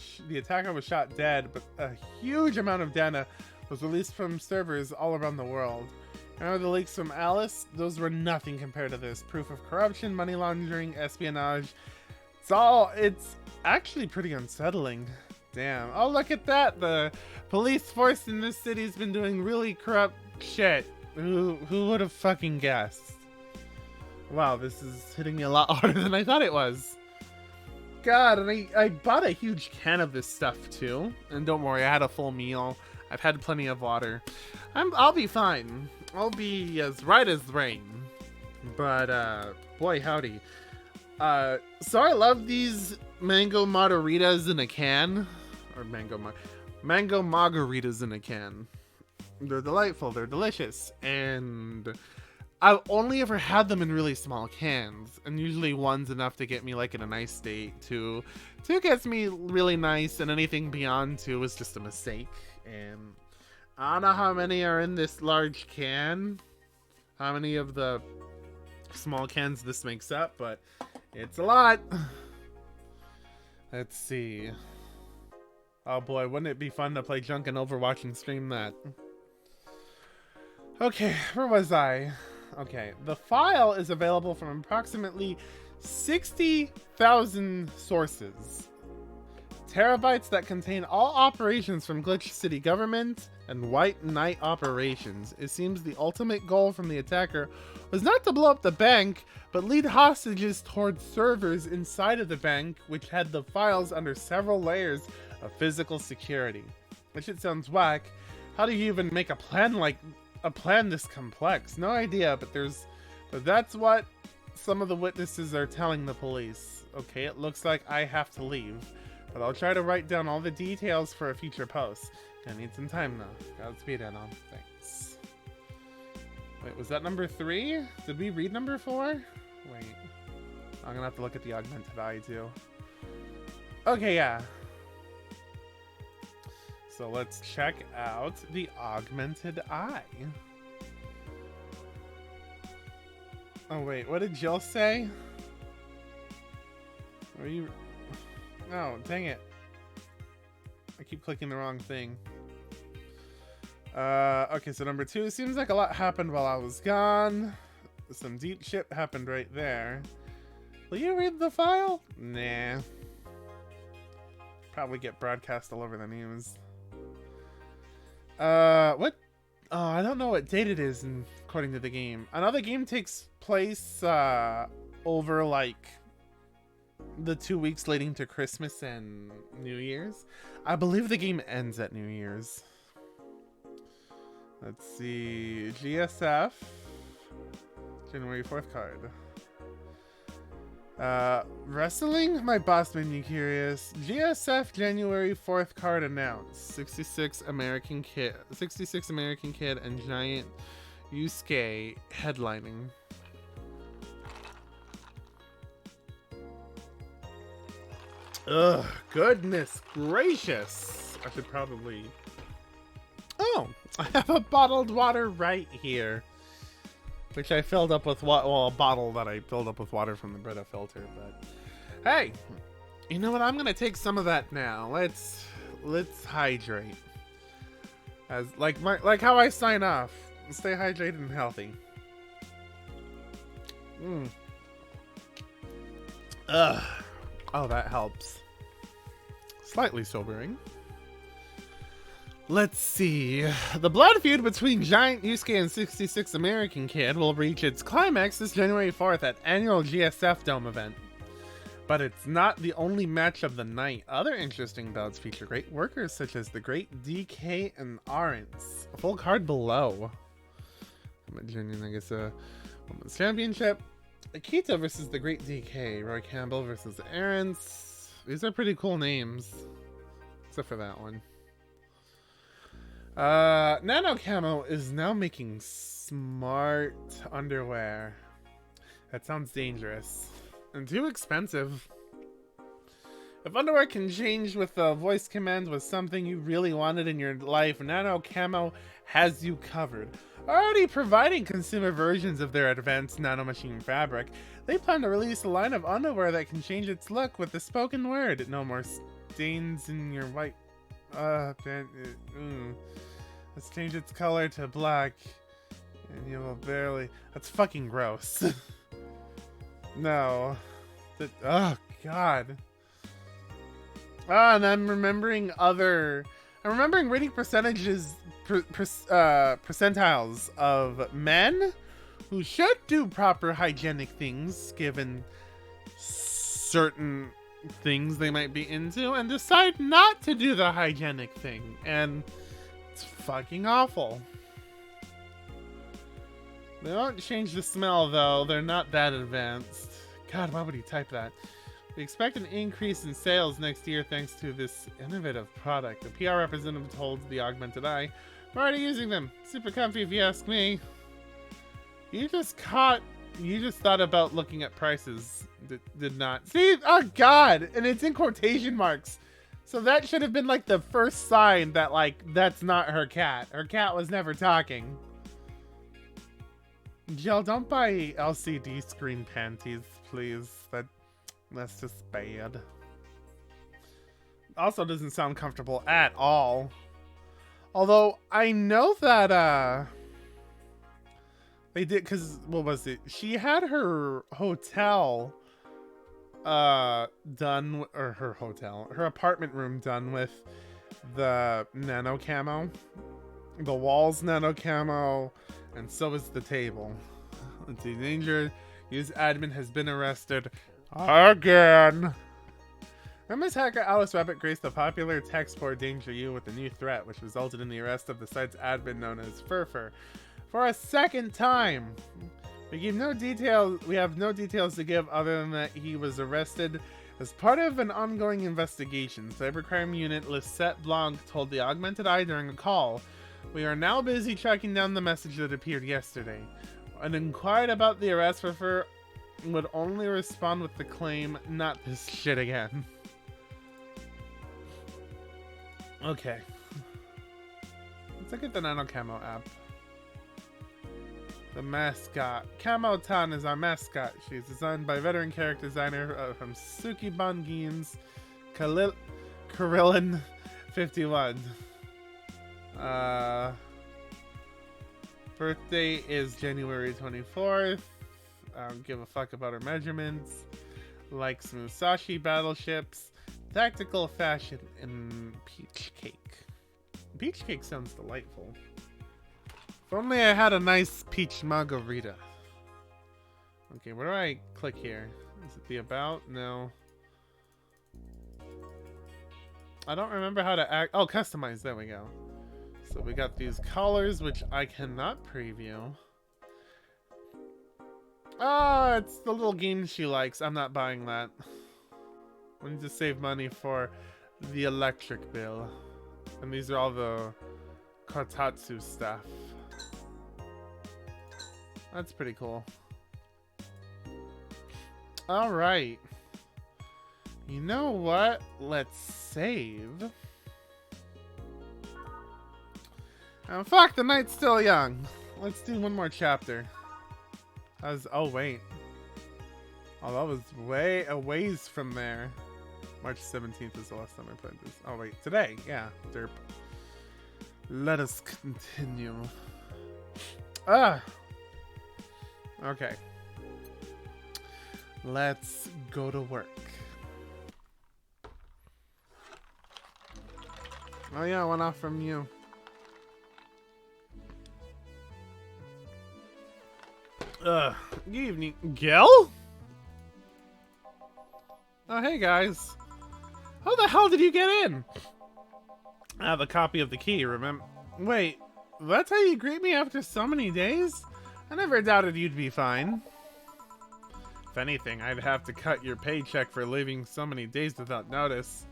was shot dead, but a huge amount of data was released from servers all around the world. Remember the leaks from Alice? Those were nothing compared to this. Proof of corruption, money laundering, espionage. It's actually pretty unsettling. Damn. Oh, look at that. The police force in this city's been doing really corrupt shit. Who would have fucking guessed? Wow, this is hitting me a lot harder than I thought it was. God, and I bought a huge can of this stuff too. And don't worry, I had a full meal. I've had plenty of water. I'll be fine. I'll be as right as rain. But, boy howdy. So I love these mango margaritas in a can. Or mango margaritas in a can. They're delightful. They're delicious. And I've only ever had them in really small cans. And usually one's enough to get me like in a nice state. Two gets me really nice. And anything beyond 2 is just a mistake. And I don't know how many are in this large can. How many of the small cans this makes up. But it's a lot. Let's see. Oh boy, wouldn't it be fun to play Junk and Overwatch and stream that? Okay, where was I? Okay, the file is available from approximately 60,000 sources. Terabytes that contain all operations from Glitch City government and White Knight operations. It seems the ultimate goal from the attacker was not to blow up the bank, but lead hostages towards servers inside of the bank, which had the files under several layers of physical security. Which it sounds whack. How do you even make a plan this complex? No idea, but that's what some of the witnesses are telling the police. Okay, it looks like I have to leave, but I'll try to write down all the details for a future post. I need some time though. Godspeed, Anon. Thanks. Wait, was that number 3? Did we read number 4? Wait. I'm gonna have to look at the Augmented Eye too. Okay, yeah. So let's check out the Augmented Eye. Oh wait, what did Jill say? Are you... Oh, dang it. I keep clicking the wrong thing. Okay, so number 2. Seems like a lot happened while I was gone. Some deep shit happened right there. Will you read the file? Nah. Probably get broadcast all over the news. What? Oh, I don't know what date it is according to the game. I know the game takes place over like the 2 weeks leading to Christmas and New Year's. I believe the game ends at New Year's. Let's see. GSF. January 4th card. Wrestling? My boss made me curious. GSF January 4th card announced. 66 American Kid and Giant Yusuke headlining. Ugh, goodness gracious. I should probably... Oh, I have a bottled water right here. Which I filled up with a bottle that I filled up with water from the Brita filter, but hey, you know what? I'm gonna take some of that now. Let's hydrate. As like how I sign off. Stay hydrated and healthy. Ugh. Oh, that helps. Slightly sobering. Let's see. The blood feud between Giant Yusuke and 66 American Kid will reach its climax this January 4th at annual GSF Dome event. But it's not the only match of the night. Other interesting bouts feature great workers such as the Great DK and Arens. A full card below. I guess a Women's Championship. Akita versus the Great DK. Roy Campbell versus Arens. These are pretty cool names. Except for that one. Nano Camo is now making smart underwear. That sounds dangerous. And too expensive. If underwear can change with a voice command was something you really wanted in your life, Nano Camo has you covered. Already providing consumer versions of their advanced nanomachine fabric, they plan to release a line of underwear that can change its look with the spoken word. No more stains in your white... Let's change its color to black. And you will barely... That's fucking gross. No. Oh, God. And I'm remembering reading percentiles of men who should do proper hygienic things given certain things they might be into and decide not to do the hygienic thing. And it's fucking awful. They don't change the smell though. They're not that advanced. God, why would he type that? We expect an increase in sales next year thanks to this innovative product. The PR representative told the Augmented Eye, we're already using them. Super comfy if you ask me. You just thought about looking at prices. Did not. See? Oh God! And it's in quotation marks. So that should have been like the first sign that like, that's not her cat. Her cat was never talking. Jill, don't buy LCD screen panties, please. That's just bad. Also doesn't sound comfortable at all. Although, I know that, they did, because, what was it? She had her hotel, done, or her apartment room done with the nano camo. The walls nano camo, and so is the table. Let's see, danger. Use admin has been arrested. Again! MS hacker Alice Rabbit graced the popular text board Danger U with a new threat, which resulted in the arrest of the site's admin known as Furfur for a second time. We have no details to give other than that he was arrested as part of an ongoing investigation. Cybercrime unit Lisette Blanc told the Augmented Eye during a call, we are now busy tracking down the message that appeared yesterday. And inquired about the arrest, Furfur would only respond with the claim, not this shit again. Okay. Let's look at the Nano Camo app. The mascot. Camo-tan is our mascot. She's designed by veteran character designer from Sukiban Games, Karillin 51. Birthday is January 24th. I don't give a fuck about her measurements. Likes Musashi battleships, tactical fashion, and peach cake. Peach cake sounds delightful. only I had a nice peach margarita. Okay, where do I click here? Is it the about? No. I don't remember how to act. Oh, customize. There we go. So we got these collars, which I cannot preview. Ah, it's the little game she likes. I'm not buying that. We need to save money for the electric bill. And these are all the Kotatsu stuff. That's pretty cool. Alright. You know what? Let's save. Oh, fuck, the night's still young. Let's do one more chapter. Oh, wait. Oh, that was way a ways from there. March 17th is the last time I played this. Oh, wait. Today. Yeah. Derp. Let us continue. Ah! Okay. Let's go to work. Oh, yeah. One off from you. Good evening. Gil? Oh, hey, guys. How the hell did you get in? I have a copy of the key, remember? Wait, that's how you greet me after so many days? I never doubted you'd be fine. If anything, I'd have to cut your paycheck for leaving so many days without notice.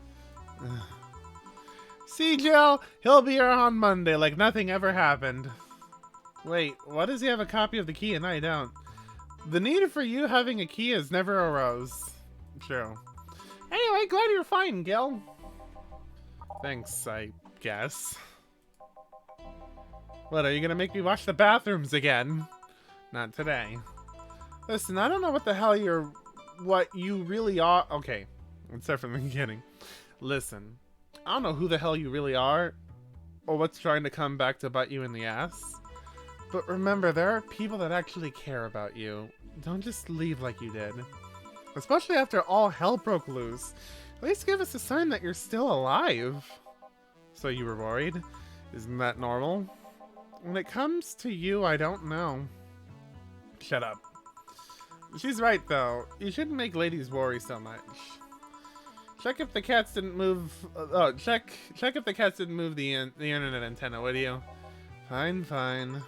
See, Jill? He'll be here on Monday like nothing ever happened. Wait, why does he have a copy of the key and I don't? The need for you having a key has never arose. True. Anyway, glad you're fine, Gil. Thanks, I guess. What, are you gonna make me wash the bathrooms again? Not today. Listen, I don't know what you really are. Okay, let's start from the beginning. Listen, I don't know who the hell you really are, or what's trying to come back to bite you in the ass. But remember, there are people that actually care about you. Don't just leave like you did. Especially after all hell broke loose. At least give us a sign that you're still alive. So you were worried? Isn't that normal? When it comes to you, I don't know. Shut up. She's right, though. You shouldn't make ladies worry so much. Check if the cats didn't move... check if the cats didn't move the internet antenna, would you? Fine, fine.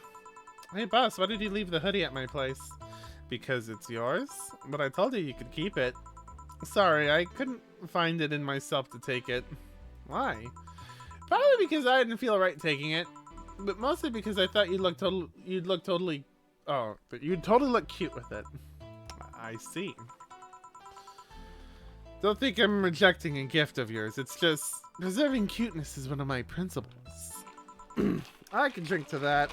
Hey, boss, why did you leave the hoodie at my place? Because it's yours? But I told you you could keep it. Sorry, I couldn't find it in myself to take it. Why? Probably because I didn't feel right taking it. But mostly because I thought you'd totally look cute with it. I see. Don't think I'm rejecting a gift of yours. It's just preserving cuteness is one of my principles. I can drink to that.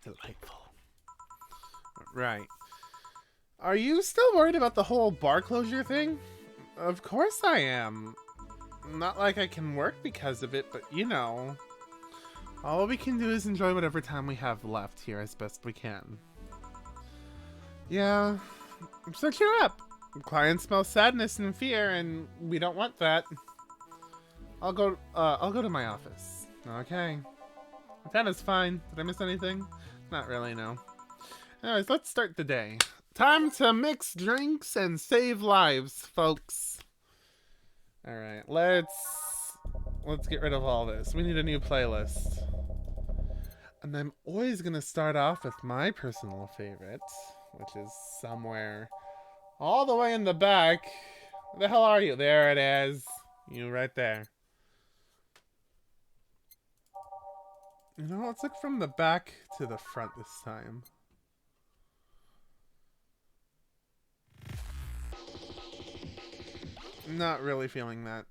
Delightful. Right. Are you still worried about the whole bar closure thing? Of course I am. Not like I can work because of it, but you know. All we can do is enjoy whatever time we have left here as best we can. Yeah. So cheer up. Clients smell sadness and fear, and we don't want that. I'll go to my office. Okay. Antenna's fine. Did I miss anything? Not really, no. Anyways, let's start the day. Time to mix drinks and save lives, folks. Alright, let's get rid of all this. We need a new playlist. And I'm always gonna start off with my personal favorite, which is somewhere all the way in the back. Where the hell are you? There it is. You right there. You know, let's look from the back to the front this time. Not really feeling that.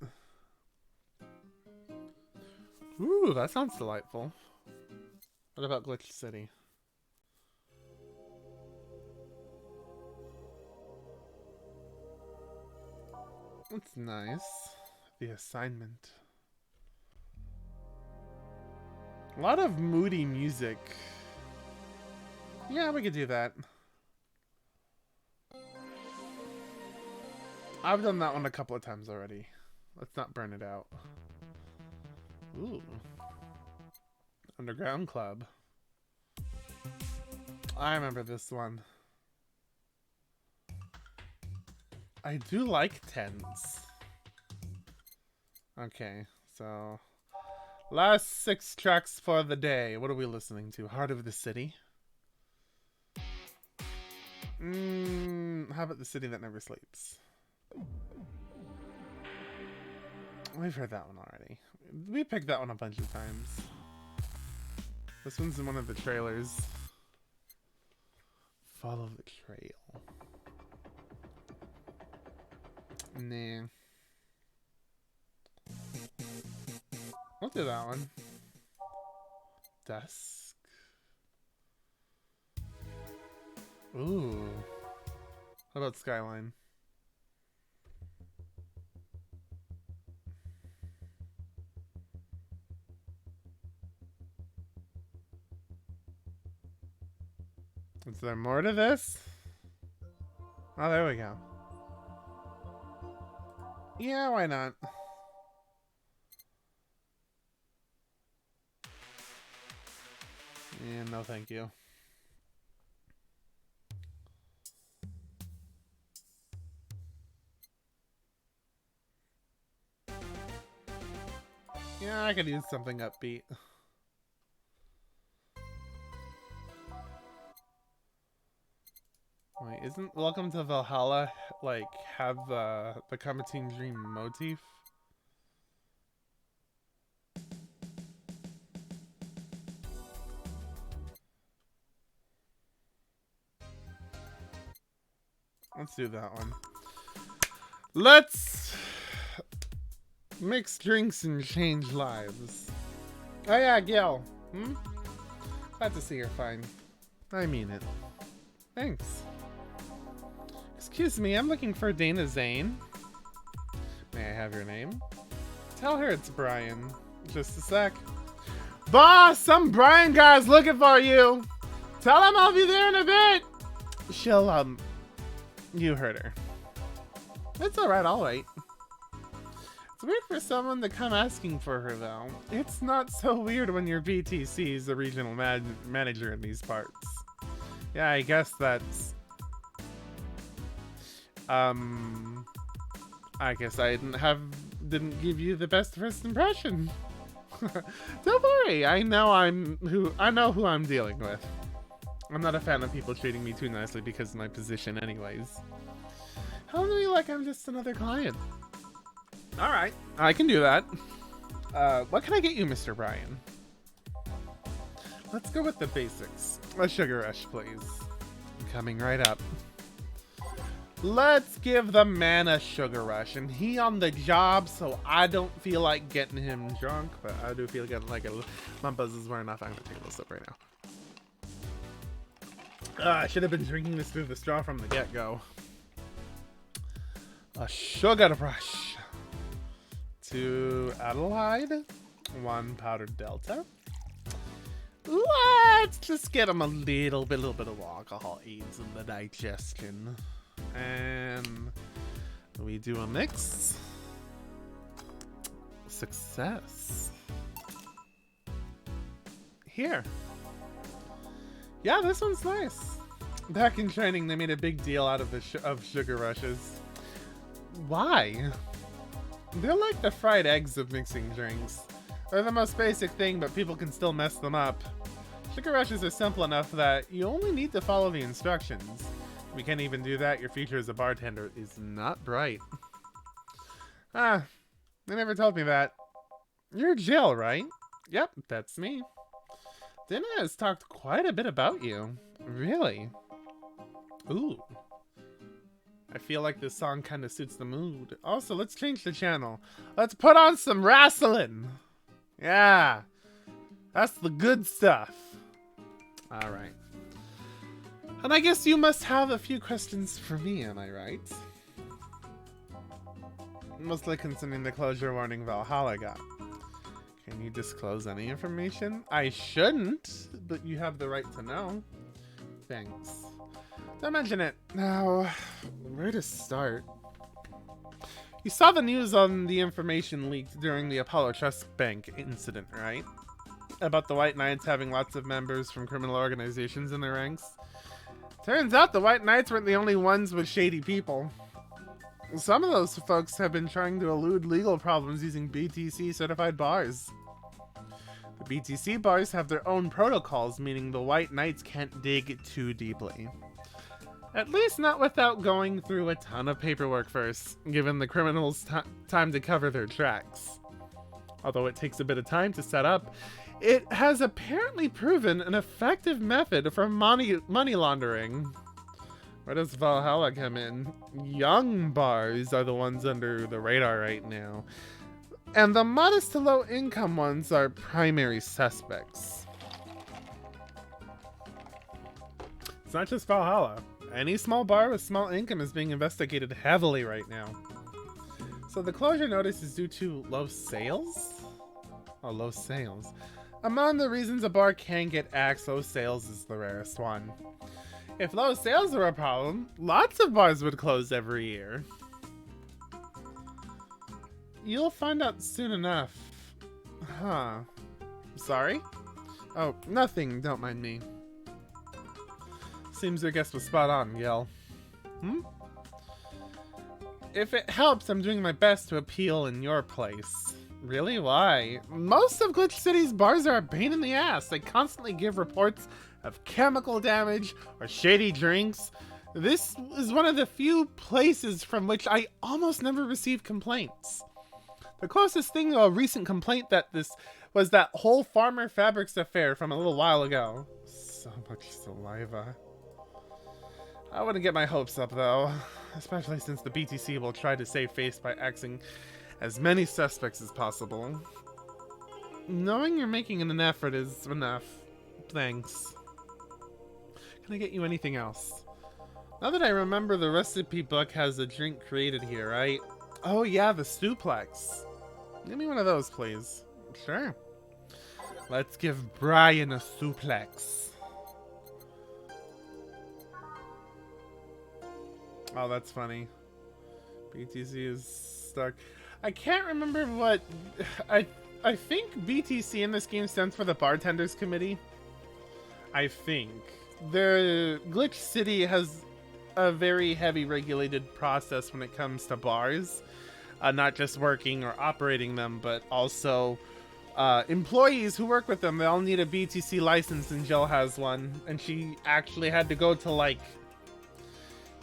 Ooh, that sounds delightful. What about Glitch City? That's nice. The assignment. A lot of moody music. Yeah, we could do that. I've done that one a couple of times already. Let's not burn it out. Ooh. Underground Club. I remember this one. I do like tents. Okay, so last 6 tracks for the day. What are we listening to? Heart of the City? How about The City That Never Sleeps? We've heard that one already. We picked that one a bunch of times. This one's in one of the trailers. Follow the Trail. Nah. I'll do that one. Dusk. Ooh. How about Skyline? Is there more to this? Oh, there we go. Yeah, why not? Yeah, no thank you. Yeah, I could use something upbeat. Wait, isn't Welcome to Valhalla like have the Kamatine Dream motif? Let's do that one. Let's mix drinks and change lives. Oh yeah, Gil. Glad to see you're fine. I mean it. Thanks. Excuse me, I'm looking for Dana Zane. May I have your name? Tell her it's Brian. Just a sec. Boss, some Brian guy's looking for you. Tell him I'll be there in a bit. She'll, you heard her. It's alright, I'll wait. It's weird for someone to come asking for her, though. It's not so weird when your BTC is the regional manager in these parts. Yeah, I guess that's... I guess I didn't give you the best first impression. Don't worry, I know who I'm dealing with. I'm not a fan of people treating me too nicely because of my position anyways. How do you like I'm just another client? Alright, I can do that. What can I get you, Mr. Brian? Let's go with the basics. A sugar rush, please. Coming right up. Let's give the man a sugar rush, and he on the job, so I don't feel like getting him drunk, but I do feel like my buzz is wearing off. I'm gonna take a little sip right now. I should have been drinking this through the straw from the get-go. A sugar rush. 2 Adelaide, 1 powdered Delta. Let's just get him a little bit of alcohol aids in the digestion. And we do a mix. Success. Here. Yeah, this one's nice. Back in training, they made a big deal out of of sugar rushes. Why? They're like the fried eggs of mixing drinks. They're the most basic thing, but people can still mess them up. Sugar rushes are simple enough that you only need to follow the instructions. If you can't even do that, your future as a bartender is not bright. Ah, they never told me that. You're Jill, right? Yep, that's me. Dana has talked quite a bit about you. Really? Ooh. I feel like this song kind of suits the mood. Also, let's change the channel. Let's put on some wrestling. Yeah. That's the good stuff. Alright. And I guess you must have a few questions for me, am I right? Mostly concerning the closure warning Valhalla got. Can you disclose any information? I shouldn't, but you have the right to know. Thanks. Don't mention it. Now, where to start? You saw the news on the information leaked during the Apollo Trust Bank incident, right? About the White Knights having lots of members from criminal organizations in their ranks. Turns out the White Knights weren't the only ones with shady people. Some of those folks have been trying to elude legal problems using BTC certified bars. The BTC bars have their own protocols, meaning the White Knights can't dig too deeply. At least not without going through a ton of paperwork first, given the criminals time to cover their tracks. Although it takes a bit of time to set up, it has apparently proven an effective method for money laundering. Where does Valhalla come in? Young bars are the ones under the radar right now, and the modest to low income ones are primary suspects. It's not just Valhalla. Any small bar with small income is being investigated heavily right now. So the closure notice is due to low sales? Oh, low sales. Among the reasons a bar can get axed, low sales is the rarest one. If low sales were a problem, lots of bars would close every year. You'll find out soon enough. Huh. Sorry? Oh, nothing, don't mind me. Seems your guess was spot on, Gil. If it helps, I'm doing my best to appeal in your place. Really? Why? Most of Glitch City's bars are a pain in the ass. They constantly give reports of chemical damage or shady drinks. This is one of the few places from which I almost never receive complaints. The closest thing to a recent complaint that this was that whole Farmer Fabrics affair from a little while ago. So much saliva. I wouldn't get my hopes up though, especially since the BTC will try to save face by axing as many suspects as possible. Knowing you're making an effort is enough. Thanks. Can I get you anything else? Now that I remember, the recipe book has a drink created here, right? Oh yeah, the Suplex. Give me one of those, please. Sure. Let's give Brian a Suplex. Oh, that's funny. BTC is stuck. I can't remember what... I think BTC in this game stands for the Bartenders Committee. I think. The Glitch City has a very heavy regulated process when it comes to bars. Not just working or operating them, but also employees who work with them. They all need a BTC license, and Jill has one. And she actually had to go to, like...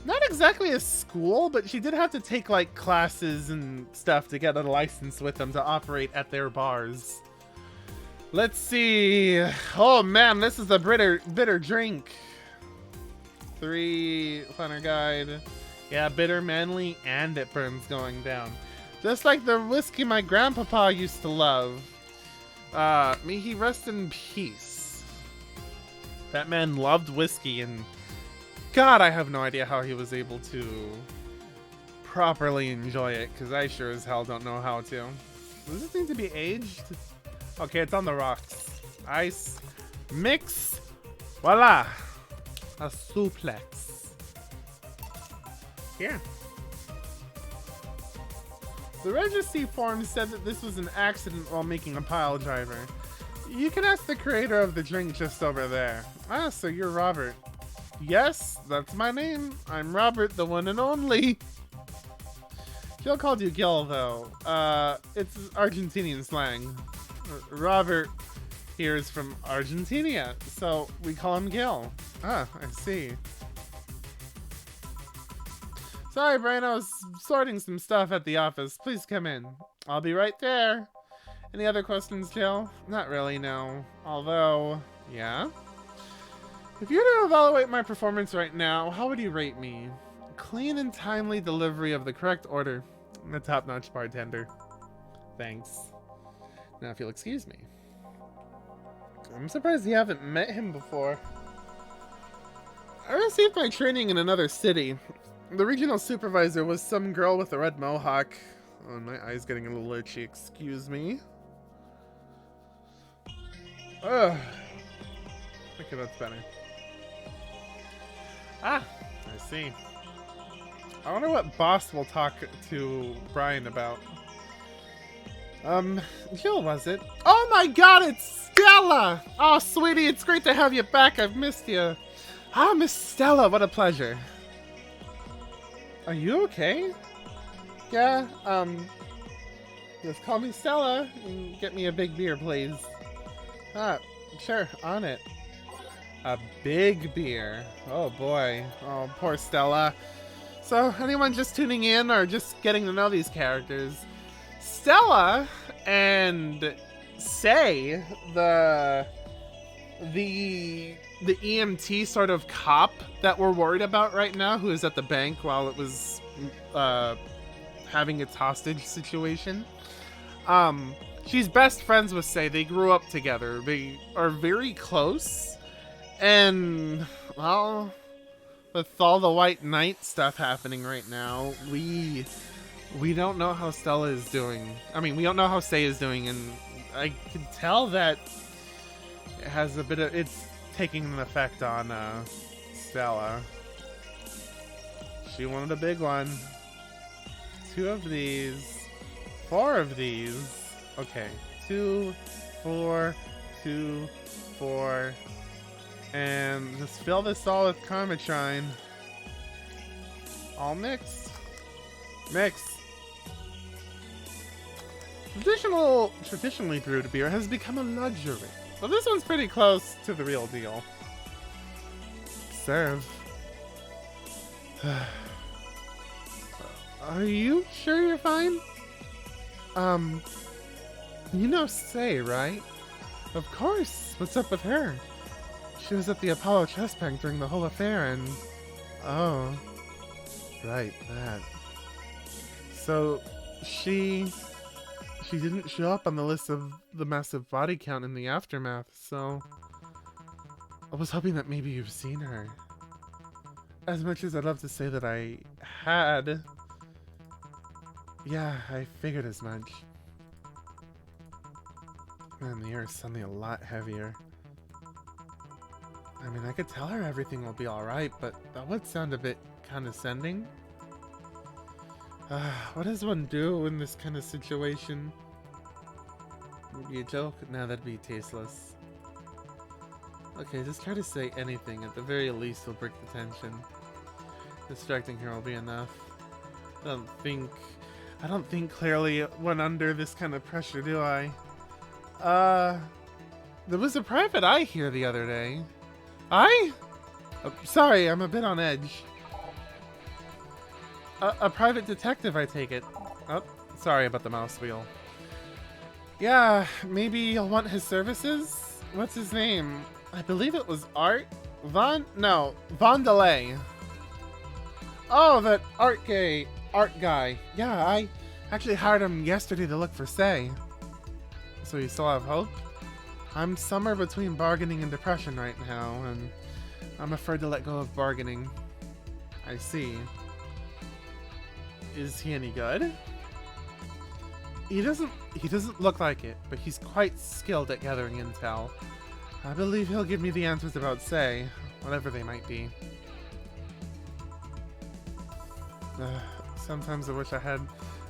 not exactly a school, but she did have to take, like, classes and stuff to get a license with them to operate at their bars. Let's see. Oh, man, this is a bitter drink. 3 Planner Guide. Yeah, bitter, manly, and it burns going down. Just like the whiskey my grandpapa used to love. May he rest in peace. That man loved whiskey, and God, I have no idea how he was able to properly enjoy it, because I sure as hell don't know how to. Does this need to be aged? Okay, it's on the rocks. Ice. Mix. Voila. A suplex. Here. The registry form said that this was an accident while making a pile driver. You can ask the creator of the drink just over there. Ah, so you're Robert. Yes, that's my name. I'm Robert, the one and only. Jill called you Gil, though. It's Argentinian slang. Robert here is from Argentina, so we call him Gil. Ah, I see. Sorry, Brian, I was sorting some stuff at the office. Please come in. I'll be right there. Any other questions, Jill? Not really, no. Although, yeah? If you were to evaluate my performance right now, how would you rate me? Clean and timely delivery of the correct order. I'm a top-notch bartender. Thanks. Now, if you'll excuse me. I'm surprised you haven't met him before. I received my training in another city. The regional supervisor was some girl with a red mohawk. Oh, my eye's getting a little itchy. Excuse me. Ugh. Okay, that's better. Ah, I see. I wonder what Boss will talk to Brian about. Jill, was it? Oh my god, it's Stella! Oh, sweetie, it's great to have you back. I've missed you. Ah, Miss Stella, what a pleasure. Are you okay? Yeah, just call me Stella and get me a big beer, please. Ah, sure, on it. A big beer. Oh boy. Oh, poor Stella. So, anyone just tuning in or just getting to know these characters, Stella and Sei, the EMT sort of cop that we're worried about right now, who is at the bank while it was having its hostage situation. She's best friends with Sei. They grew up together. They are very close. And, well, with all the White Knight stuff happening right now, we don't know how Stella is doing. I mean, we don't know how Sei is doing, and I can tell that it has a bit of, it's taking an effect on Stella. She wanted a big one. 2 of these. 4 of these. Okay. 2, 4, 2, 4. And just fill this all with Karmachine. All mixed. Traditionally brewed beer has become a luxury. Well, this one's pretty close to the real deal. Serve. Are you sure you're fine? You know Sei, right? Of course. What's up with her? She was at the Apollo Chess Bank during the whole affair and... Oh. Right, that. So, she didn't show up on the list of the massive body count in the aftermath, so... I was hoping that maybe you've seen her. As much as I'd love to say that I had... Yeah, I figured as much. Man, the air is suddenly a lot heavier. I mean, I could tell her everything will be alright, but that would sound a bit condescending. What does one do in this kind of situation? Maybe a joke? No, that'd be tasteless. Okay, just try to say anything. At the very least, it'll break the tension. Distracting her will be enough. I don't think clearly when under this kind of pressure, do I? There was a private eye here the other day. Sorry, I'm a bit on edge. A private detective, I take it. Oh, sorry about the mouse wheel. Yeah, maybe you'll want his services? What's his name? I believe it was Vandelay. Oh, that art guy. Yeah, I actually hired him yesterday to look for Sei. So you still have hope? I'm somewhere between bargaining and depression right now, and I'm afraid to let go of bargaining. I see. Is he any good? He doesn't look like it, but he's quite skilled at gathering intel. I believe he'll give me the answers about Sei, whatever they might be. Sometimes I wish I had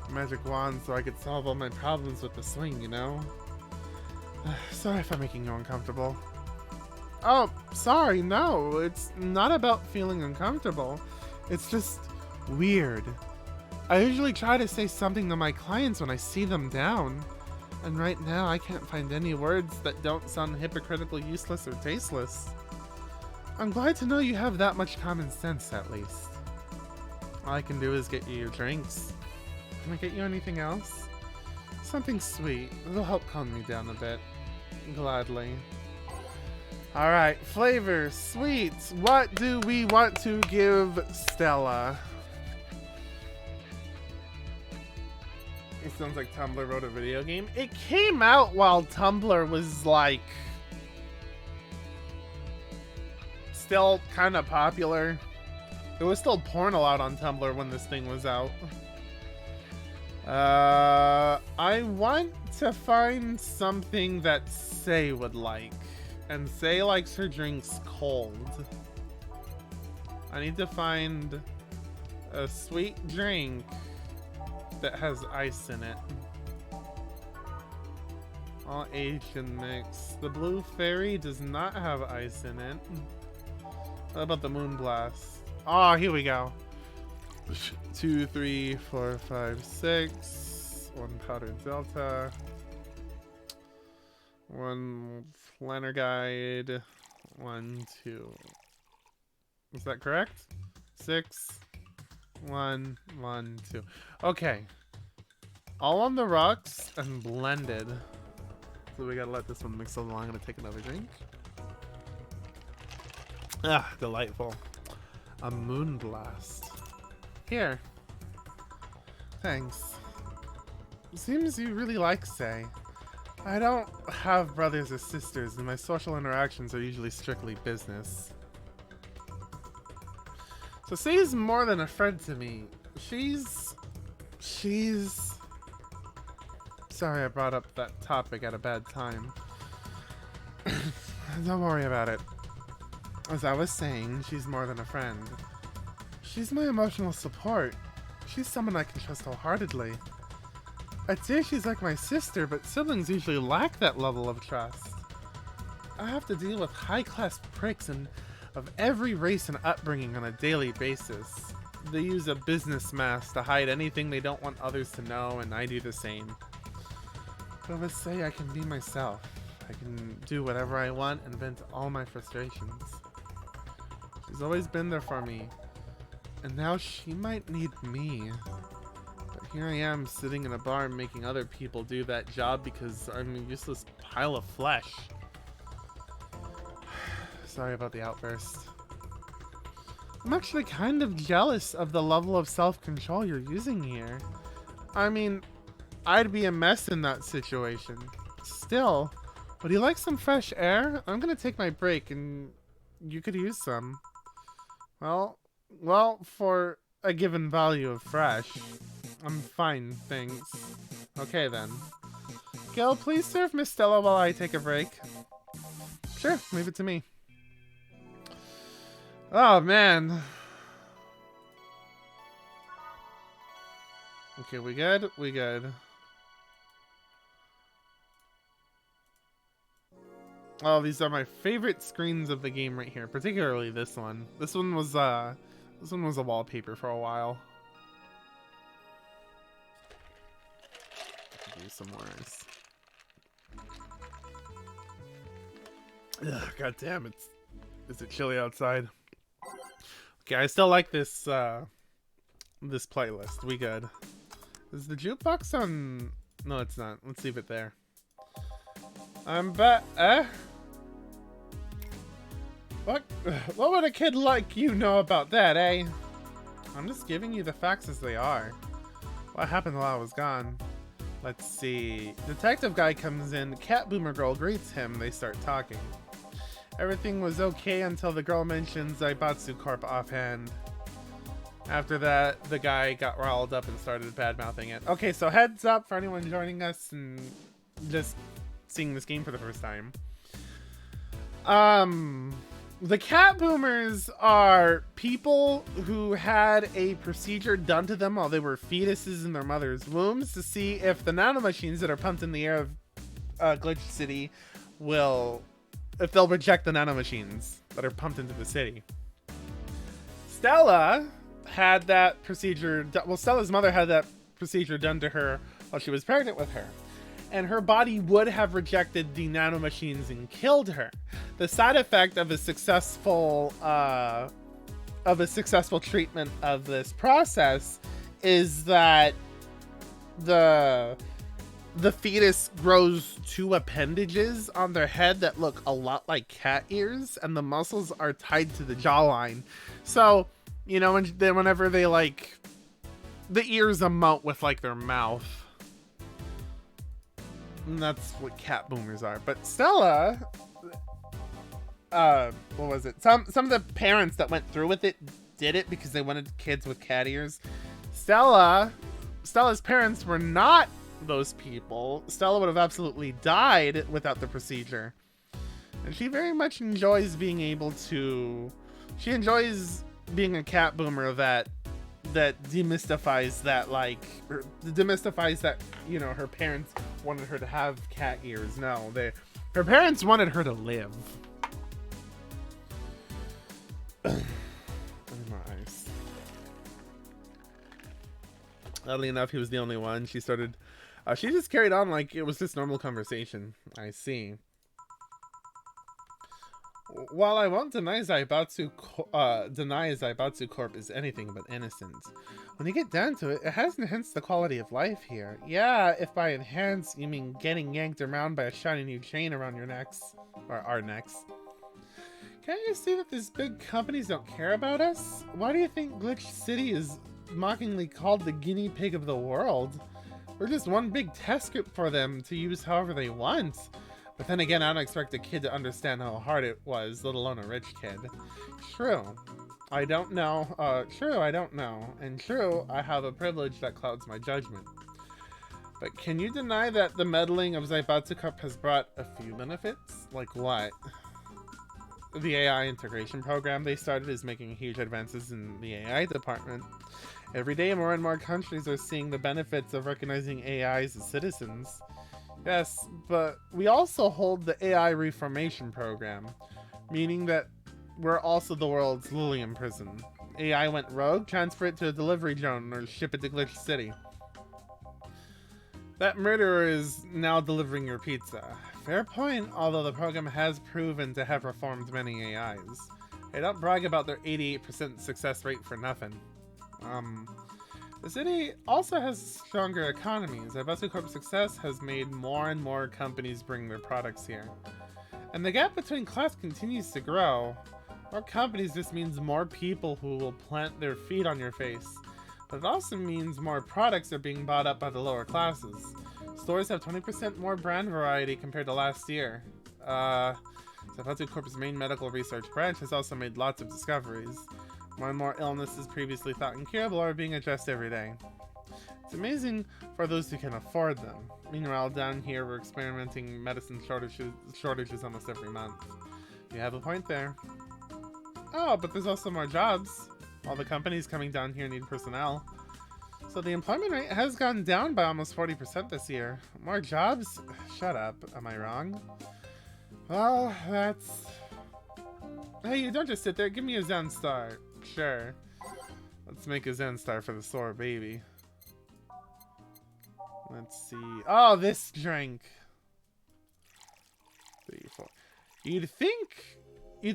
a magic wand so I could solve all my problems with the swing, you know? Sorry if I'm making you uncomfortable. Oh, sorry, no. It's not about feeling uncomfortable. It's just weird. I usually try to say something to my clients when I see them down. And right now, I can't find any words that don't sound hypocritical, useless, or tasteless. I'm glad to know you have that much common sense, at least. All I can do is get you your drinks. Can I get you anything else? Something sweet. It'll help calm me down a bit. Gladly. Alright, flavors, sweets. What do we want to give Stella? It sounds like Tumblr wrote a video game. It came out while Tumblr was like still kind of popular. There was still porn allowed on Tumblr when this thing was out. I want to find something that Sei would like. And Sei likes her drinks cold. I need to find a sweet drink that has ice in it. All Asian mix. The Blue Fairy does not have ice in it. What about the Moon Blast? Oh, here we go. 2, 3, 4, 5, 6. 1 powdered Delta. 1 Flanner Guide. 1, 2. Is that correct? 6. 1, 1, 2. Okay. All on the rocks and blended. So we gotta let this one mix a little. I'm gonna take another drink. Ah, delightful. A Moon Blast. Here. Thanks. Seems you really like Sei. I don't have brothers or sisters, and my social interactions are usually strictly business. So Sei is more than a friend to me. She's... Sorry I brought up that topic at a bad time. Don't worry about it. As I was saying, she's more than a friend. She's my emotional support. She's someone I can trust wholeheartedly. I'd say she's like my sister, but siblings usually lack that level of trust. I have to deal with high-class pricks and of every race and upbringing on a daily basis. They use a business mask to hide anything they don't want others to know, and I do the same. But with Sei, I can be myself. I can do whatever I want and vent all my frustrations. She's always been there for me, and now she might need me. But here I am sitting in a bar making other people do that job because I'm a useless pile of flesh. Sorry about the outburst. I'm actually kind of jealous of the level of self-control you're using here. I mean, I'd be a mess in that situation. Still, would you like some fresh air? I'm gonna take my break and you could use some. Well, for a given value of fresh, I'm fine, thanks. Okay then. Gil, please serve Miss Stella while I take a break. Sure, leave it to me. Oh man. Okay, we good? We good. Oh, these are my favorite screens of the game right here, particularly this one. This one was a wallpaper for a while. Do some worse. Ugh, God damn, is it chilly outside? Okay, I still like this this playlist. We good. Is the jukebox on? No, it's not. Let's leave it there. I'm back. What would a kid like you know about that, eh? I'm just giving you the facts as they are. What happened while I was gone? Let's see. Detective guy comes in. Cat Boomer girl greets him. They start talking. Everything was okay until the girl mentions Zaibatsu Corp offhand. After that, the guy got riled up and started bad-mouthing it. Okay, so heads up for anyone joining us and just seeing this game for the first time. The Cat Boomers are people who had a procedure done to them while they were fetuses in their mother's wombs to see if the nanomachines that are pumped in the air of Glitch City if they'll reject the nanomachines that are pumped into the city. Stella had that procedure. Well, Stella's mother had that procedure done to her while she was pregnant with her, and her body would have rejected the nanomachines and killed her. The side effect of a successful treatment of this process is that the fetus grows 2 appendages on their head that look a lot like cat ears, and the muscles are tied to the jawline. So, you know, whenever they like, the ears emote with like their mouth. And that's what Cat Boomers are. But Stella, what was it? Some of the parents that went through with it did it because they wanted kids with cat ears. Stella's parents were not those people. Stella would have absolutely died without the procedure. And she very much enjoys being able to... She enjoys being a cat boomer that that demystifies that, like, demystifies that, you know, her parents wanted her to have cat ears. No, her parents wanted her to live. Nice. Oddly enough, he was the only one. She started, she just carried on like it was just normal conversation. I see. While I won't deny Zaibatsu Corp is anything but innocent, when you get down to it, it has enhanced the quality of life here. Yeah, if by enhance you mean getting yanked around by a shiny new chain around your necks. Or our necks. Can't you see that these big companies don't care about us? Why do you think Glitch City is mockingly called the guinea pig of the world? We're just one big test script for them to use however they want. But then again, I don't expect a kid to understand how hard it was, let alone a rich kid. True. I don't know. True, I don't know. And true, I have a privilege that clouds my judgment. But can you deny that the meddling of Zaibatsu Corp has brought a few benefits? Like what? The AI integration program they started is making huge advances in the AI department. Every day, more and more countries are seeing the benefits of recognizing AIs as citizens. Yes, but we also hold the AI reformation program, meaning that we're also the world's Lilium prison. AI went rogue, transfer it to a delivery drone or ship it to Glitch City. That murderer is now delivering your pizza. Fair point, although the program has proven to have reformed many AIs. They don't brag about their 88% success rate for nothing. The city also has stronger economies. Zaibatsu Corp's success has made more and more companies bring their products here. And the gap between class continues to grow. More companies just means more people who will plant their feet on your face. But it also means more products are being bought up by the lower classes. Stores have 20% more brand variety compared to last year. Zaibatsu Corp's main medical research branch has also made lots of discoveries. More and more illnesses previously thought incurable are being addressed every day. It's amazing for those who can afford them. Meanwhile, down here we're experimenting medicine shortages almost every month. You have a point there. Oh, but there's also more jobs. All the companies coming down here need personnel. So the employment rate has gone down by almost 40% this year. More jobs? Shut up. Am I wrong? Well, that's... Hey, you don't just sit there. Give me a Zen Star. Sure. Let's make a Zen Star for the sore baby. Let's see. Oh, this drink. 3, 4. You'd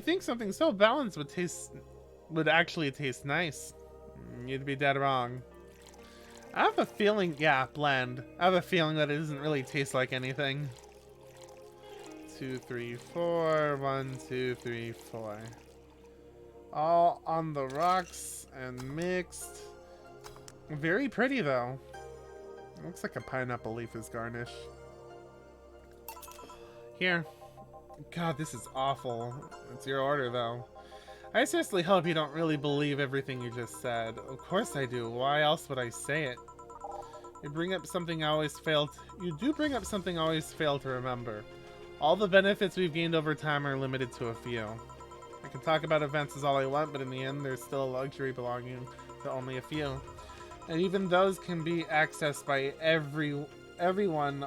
think something so balanced would actually taste nice. You'd be dead wrong. I have a feeling, yeah, bland. I have a feeling that it doesn't really taste like anything. 2, 3, 4. 1, 2, 3, 4. All on the rocks and mixed. Very pretty though. It looks like a pineapple leaf is garnish. Here. God, this is awful. It's your order though. I seriously hope you don't really believe everything you just said. Of course I do. Why else would I say it? You do bring up something I always fail to remember. All the benefits we've gained over time are limited to a few. I can talk about advances all I want, but in the end, there's still a luxury belonging to only a few. And even those can be accessed by everyone.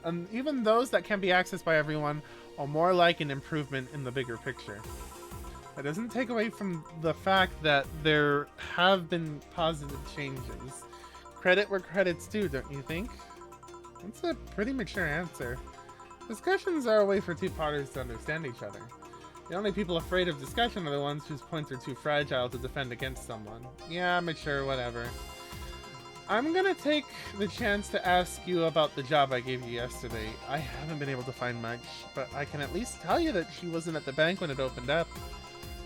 And even those that can be accessed by everyone are more like an improvement in the bigger picture. That doesn't take away from the fact that there have been positive changes. Credit where credit's due, don't you think? That's a pretty mature answer. Discussions are a way for two parties to understand each other. The only people afraid of discussion are the ones whose points are too fragile to defend against someone. Yeah, mature, whatever. I'm gonna take the chance to ask you about the job I gave you yesterday. I haven't been able to find much, but I can at least tell you that she wasn't at the bank when it opened up.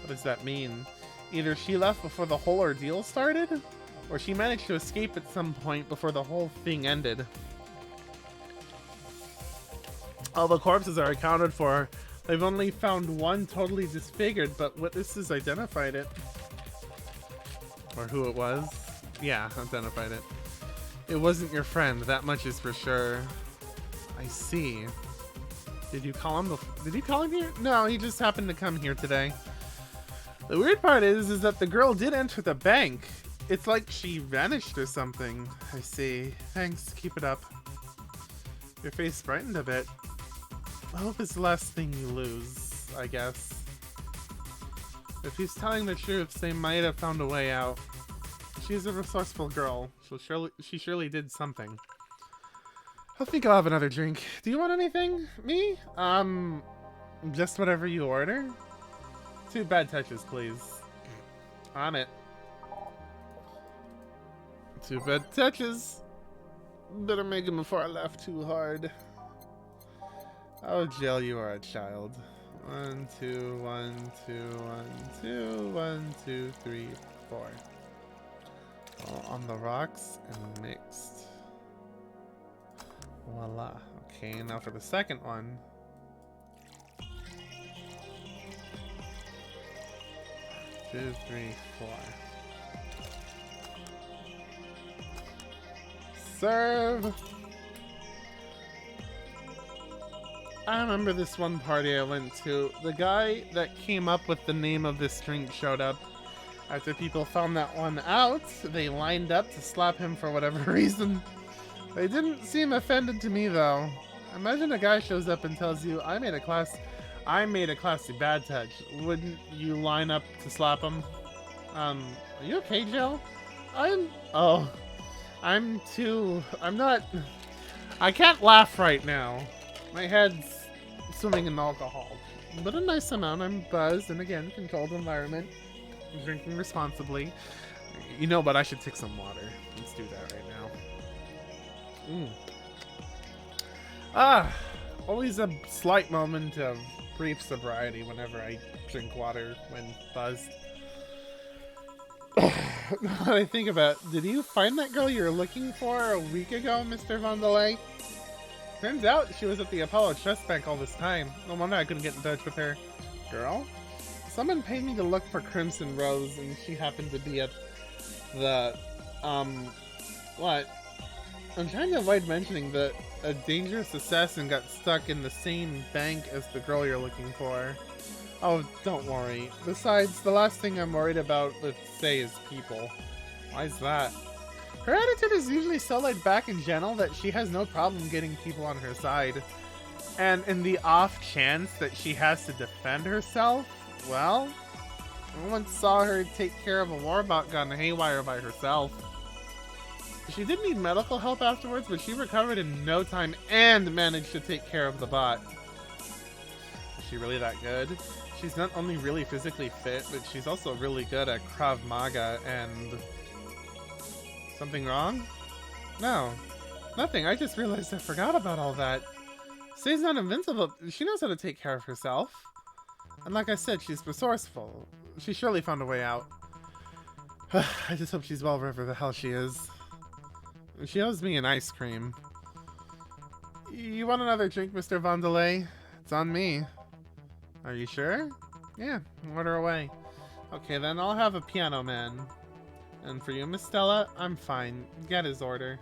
What does that mean? Either she left before the whole ordeal started, or she managed to escape at some point before the whole thing ended. All the corpses are accounted for. They've only found one totally disfigured, but witnesses identified it. Or who it was. Yeah, identified it. It wasn't your friend, that much is for sure. I see. Did you call him here? No, he just happened to come here today. The weird part is that the girl did enter the bank. It's like she vanished or something. I see. Thanks, keep it up. Your face brightened a bit. I hope it's the last thing you lose, I guess. If he's telling the truth, they might have found a way out. She's a resourceful girl. She surely did something. I think I'll have another drink. Do you want anything? Me? Just whatever you order? 2 bad touches, please. On it. 2 bad touches. Better make them before I laugh too hard. Oh, Jill, you are a child. 1, 2, 1, 2, 1, 2, 1, 2, 3, 4. All on the rocks and mixed. Voila. Okay, now for the second one. 2, 3, 4. Serve! I remember this one party I went to. The guy that came up with the name of this drink showed up. After people found that one out, they lined up to slap him for whatever reason. They didn't seem offended to me though. Imagine a guy shows up and tells you, I made a classy bad touch. Wouldn't you line up to slap him? Are you okay, Jill? I'm not... I can't laugh right now. My head's swimming in alcohol. But a nice amount. I'm buzzed, and again, controlled environment. I'm drinking responsibly. You know, but I should take some water. Let's do that right now. Always a slight moment of brief sobriety whenever I drink water when buzzed. Now I think about it, did you find that girl you were looking for a week ago, Mr. Vandelay? Turns out she was at the Apollo Trust Bank all this time. No wonder I couldn't get in touch with her. Girl? Someone paid me to look for Crimson Rose, and she happened to be at the, what? I'm trying to avoid mentioning that a dangerous assassin got stuck in the same bank as the girl you're looking for. Oh, don't worry. Besides, the last thing I'm worried about, let's say, is people. Why's that? Her attitude is usually so laid back and gentle that she has no problem getting people on her side. And in the off chance that she has to defend herself, well, I once saw her take care of a warbot gone haywire by herself. She did need medical help afterwards, but she recovered in no time and managed to take care of the bot. Is she really that good? She's not only really physically fit, but she's also really good at Krav Maga and... Something wrong? No. Nothing. I just realized I forgot about all that. Say's not invincible. She knows how to take care of herself. And like I said, she's resourceful. She surely found a way out. I just hope she's well wherever the hell she is. She owes me an ice cream. You want another drink, Mr. Vandelay? It's on me. Are you sure? Yeah, order away. Okay, then I'll have a Piano Man. And for you, Miss Stella, I'm fine. Get his order.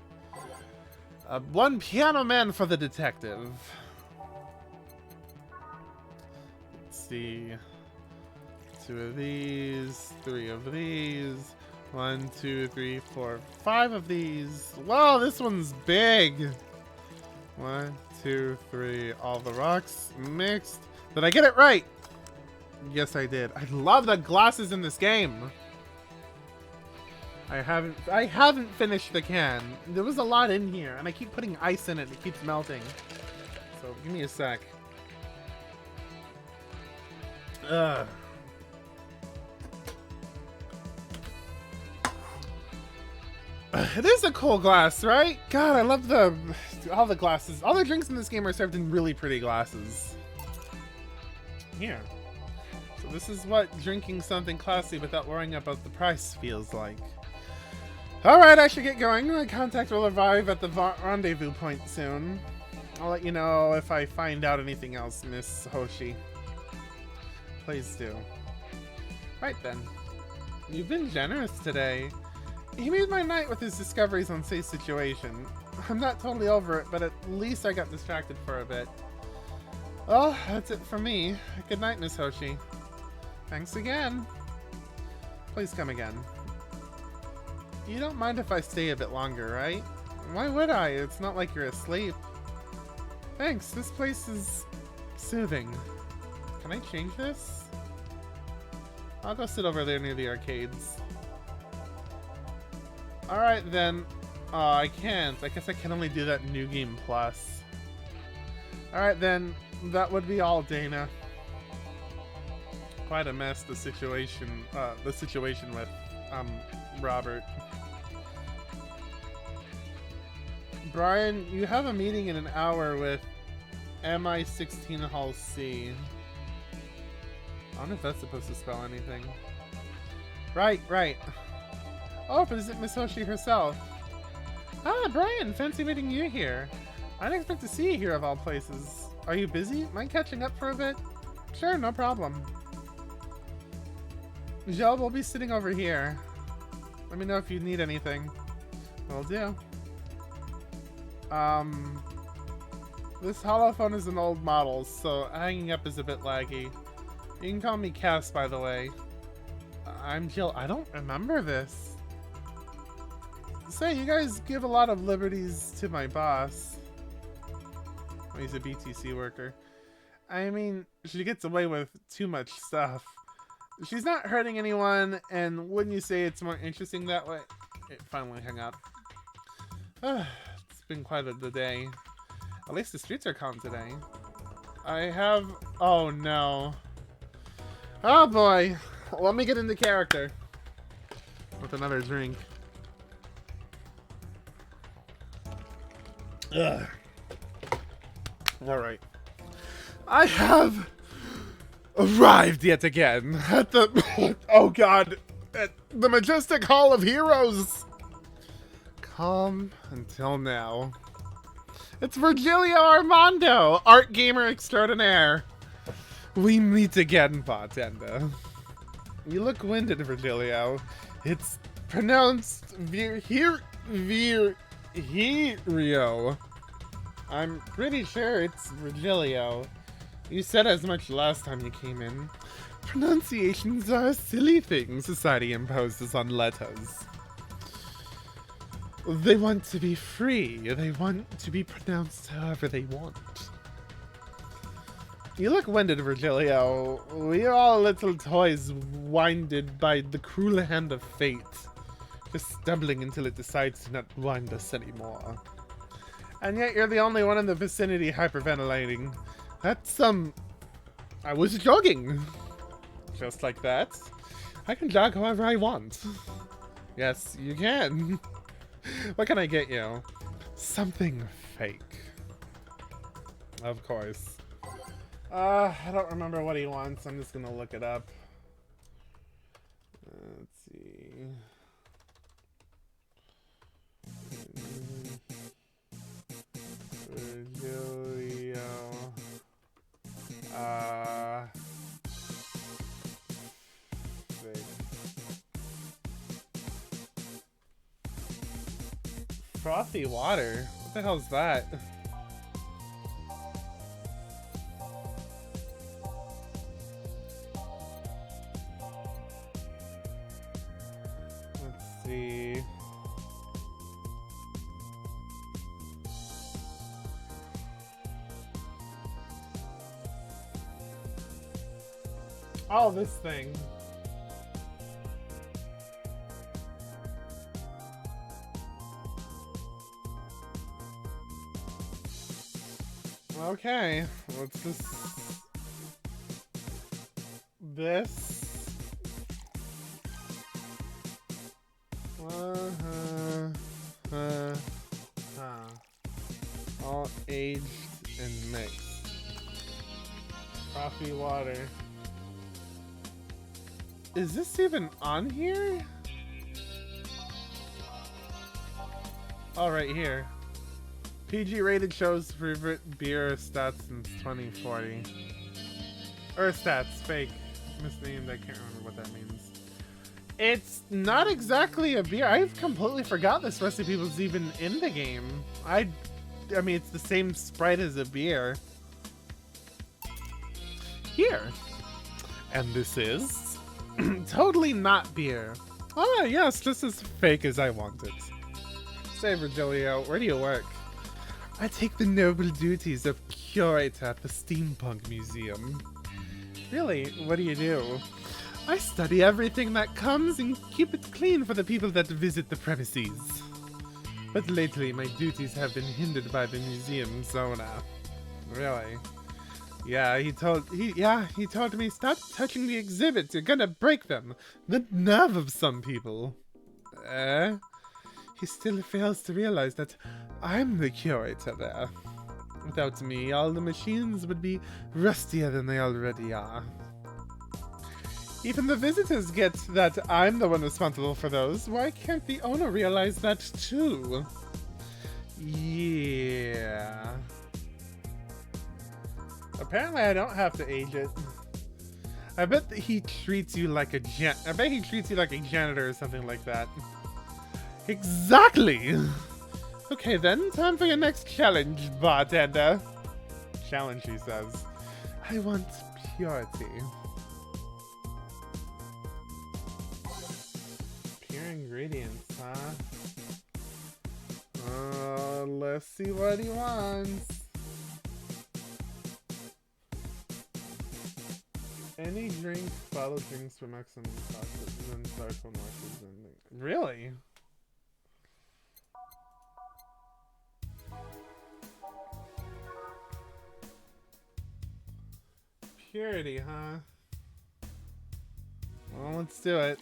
1 Piano Man for the detective. Let's see. 2 of these, 3 of these. 1, 2, 3, 4, 5 of these. Wow, this one's big. 1, 2, 3. All the rocks mixed. Did I get it right? Yes, I did. I love the glasses in this game. I haven't finished the can. There was a lot in here, and I keep putting ice in it. It keeps melting. So give me a sec. Ugh. It is a cool glass, right? God, I love all the glasses. All the drinks in this game are served in really pretty glasses. Here. So this is what drinking something classy without worrying about the price feels like. Alright, I should get going. My contact will arrive at the rendezvous point soon. I'll let you know if I find out anything else, Miss Hoshi. Please do. Right then. You've been generous today. He made my night with his discoveries on Say's situation. I'm not totally over it, but at least I got distracted for a bit. Well, that's it for me. Good night, Miss Hoshi. Thanks again. Please come again. You don't mind if I stay a bit longer, right? Why would I? It's not like you're asleep. Thanks, this place is soothing. Can I change this? I'll go sit over there near the arcades. Alright then. I can't. I guess I can only do that in New Game Plus. Alright then. That would be all, Dana. Quite a mess, the situation with, Robert. Brian, you have a meeting in an hour with MI16 Hall C. I don't know if that's supposed to spell anything. Right. Oh, but is it Miss Hoshi herself? Ah, Brian, fancy meeting you here. I didn't expect to see you here of all places. Are you busy? Mind catching up for a bit? Sure, no problem. Joe, we'll be sitting over here. Let me know if you need anything. Will do. This holophone is an old model, so hanging up is a bit laggy. You can call me Cass, by the way. I'm Jill. I don't remember this. Say, you guys give a lot of liberties to my boss. Oh, he's a BTC worker. I mean, she gets away with too much stuff. She's not hurting anyone, and wouldn't you say it's more interesting that way? It finally hung up. It's been quite the day. At least the streets are calm today. I have... Oh no. Oh boy. Let me get into character. With another drink. Ugh. Alright. I have arrived yet again at the... Oh god. At the Majestic Hall of Heroes. Calm until now. It's Virgilio Armando, art gamer extraordinaire. We meet again, bartender. You look winded, Virgilio. It's pronounced Virio. I'm pretty sure it's Virgilio. You said as much last time you came in. Pronunciations are a silly thing society imposes on letters. They want to be free. They want to be pronounced however they want. You look winded, Virgilio. We are all little toys winded by the cruel hand of fate. Just stumbling until it decides to not wind us anymore. And yet you're the only one in the vicinity hyperventilating. That's, I was jogging. Just like that. I can jog however I want. Yes, you can. What can I get you? Something fake. Of course. I don't remember what he wants. I'm just gonna look it up. Let's see. Virgilio. Fake. Frothy water? What the hell's that? Let's see. Oh, this thing. Okay, what's this? All aged and mixed. Coffee water. Is this even on here? Oh, right here. PG rated shows favorite beer stats since 2040. Stats, fake. Misnamed, I can't remember what that means. It's not exactly a beer. I've completely forgot this recipe was even in the game. I mean, it's the same sprite as a beer. Here. And this is totally not beer. Ah, yes, just as fake as I want it. Say, Virgilio, where do you work? I take the noble duties of curator at the Steampunk Museum. Really? What do you do? I study everything that comes and keep it clean for the people that visit the premises. But lately, my duties have been hindered by the museum's owner. Really? Yeah, he told me, stop touching the exhibits, you're gonna break them. The nerve of some people. He still fails to realize that I'm the curator there. Without me, all the machines would be rustier than they already are. Even the visitors get that I'm the one responsible for those. Why can't the owner realize that too? Yeah. Apparently I don't have to age it. I bet that he treats you like a janitor or something like that. Exactly! Okay then, time for your next challenge, bartender. Challenge, he says. I want purity. Pure ingredients, huh? Let's see what he wants. Any drink, bottled drinks from Maximum Chocolate, and then styrofoam waxes and... Really? Purity, huh? Well, let's do it.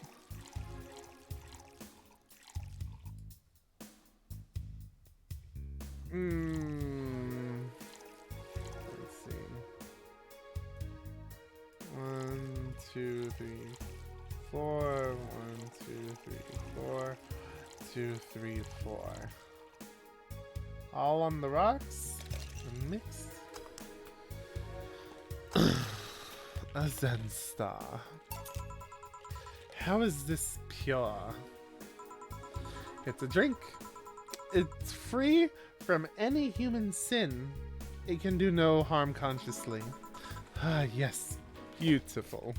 Let's see. 1, 2, 3, 4. 1, 2, 3, 4. 2, 3, 4. All on the rocks. And mixed. A Zen Star. How is this pure? It's a drink. It's free from any human sin. It can do no harm consciously. Ah, yes. Beautiful.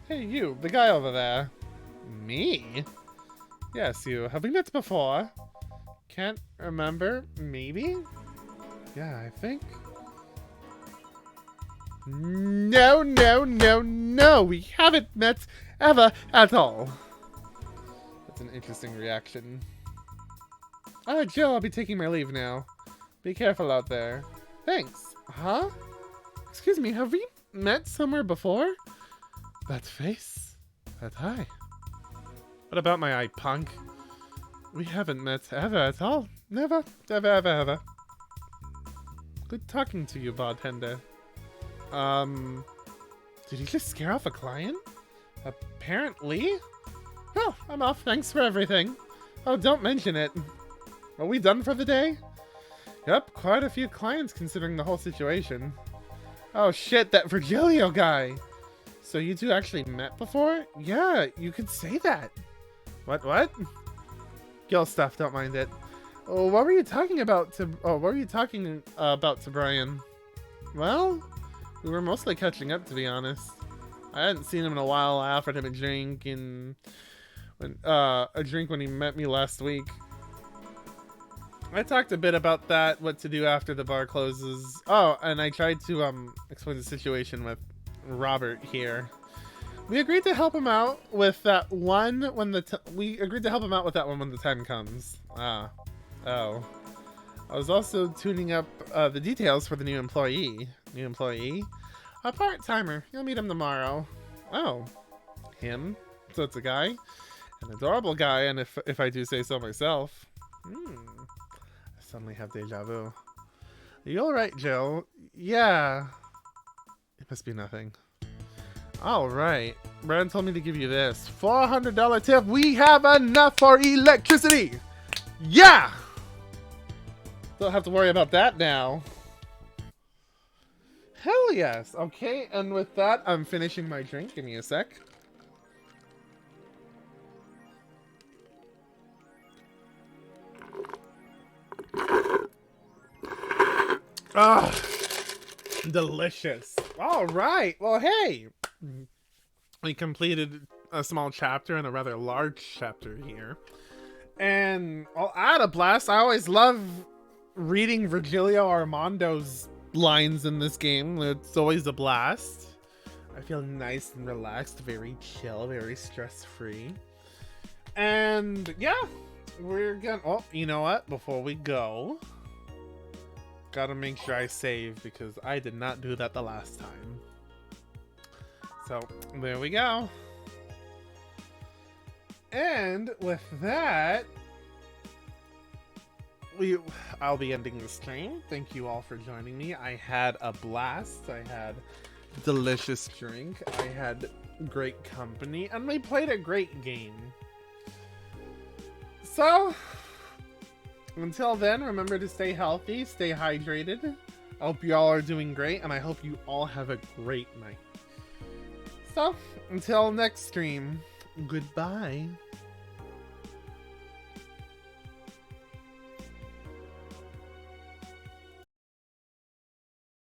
Hey, you, the guy over there. Me? Yes, you. Have we met before? Can't remember. Maybe? Yeah, I think. No, no, no, no! We haven't met ever at all. That's an interesting reaction. Jill, I'll be taking my leave now. Be careful out there. Thanks. Huh? Excuse me, have we met somewhere before? That face? That eye? What about my eye, punk? We haven't met ever at all. Never, ever, ever, ever. Good talking to you, bartender. Did he just scare off a client? Apparently. Oh, I'm off. Thanks for everything. Oh, don't mention it. Are we done for the day? Yep, quite a few clients considering the whole situation. Oh shit, that Virgilio guy! So you two actually met before? Yeah, you could say that. What? Girl stuff, don't mind it. Oh, what were you talking about to Brian? Well, we were mostly catching up, to be honest. I hadn't seen him in a while. I offered him a drink when he met me last week. I talked a bit about that, what to do after the bar closes. Oh, and I tried to explain the situation with Robert here. We agreed to help him out with that one when the time comes. Oh. I was also tuning up the details for the new employee. A part-timer. You'll meet him tomorrow. Oh. Him? So it's a guy? An adorable guy, and if I do say so myself. I suddenly have deja vu. Are you alright, Jill? Yeah. It must be nothing. Alright. Brad told me to give you this. $400 tip. We have enough for electricity! Yeah! Don't have to worry about that now. Hell yes. Okay, and with that, I'm finishing my drink. Give me a sec. Ah, delicious. All right. Well, hey, we completed a small chapter and a rather large chapter here. And I had a blast. I always love reading Virgilio Armando's lines in this game. It's always a blast. I feel nice and relaxed, very chill, very stress-free. And yeah, we're gonna... Oh, you know what? Before we go, gotta make sure I save because I did not do that the last time. So, there we go. And with that, I'll be ending the stream. Thank you all for joining me. I had a blast. I had delicious drink. I had great company, and we played a great game. So, until then, remember to stay healthy, stay hydrated. I hope you all are doing great, and I hope you all have a great night. So, until next stream, goodbye.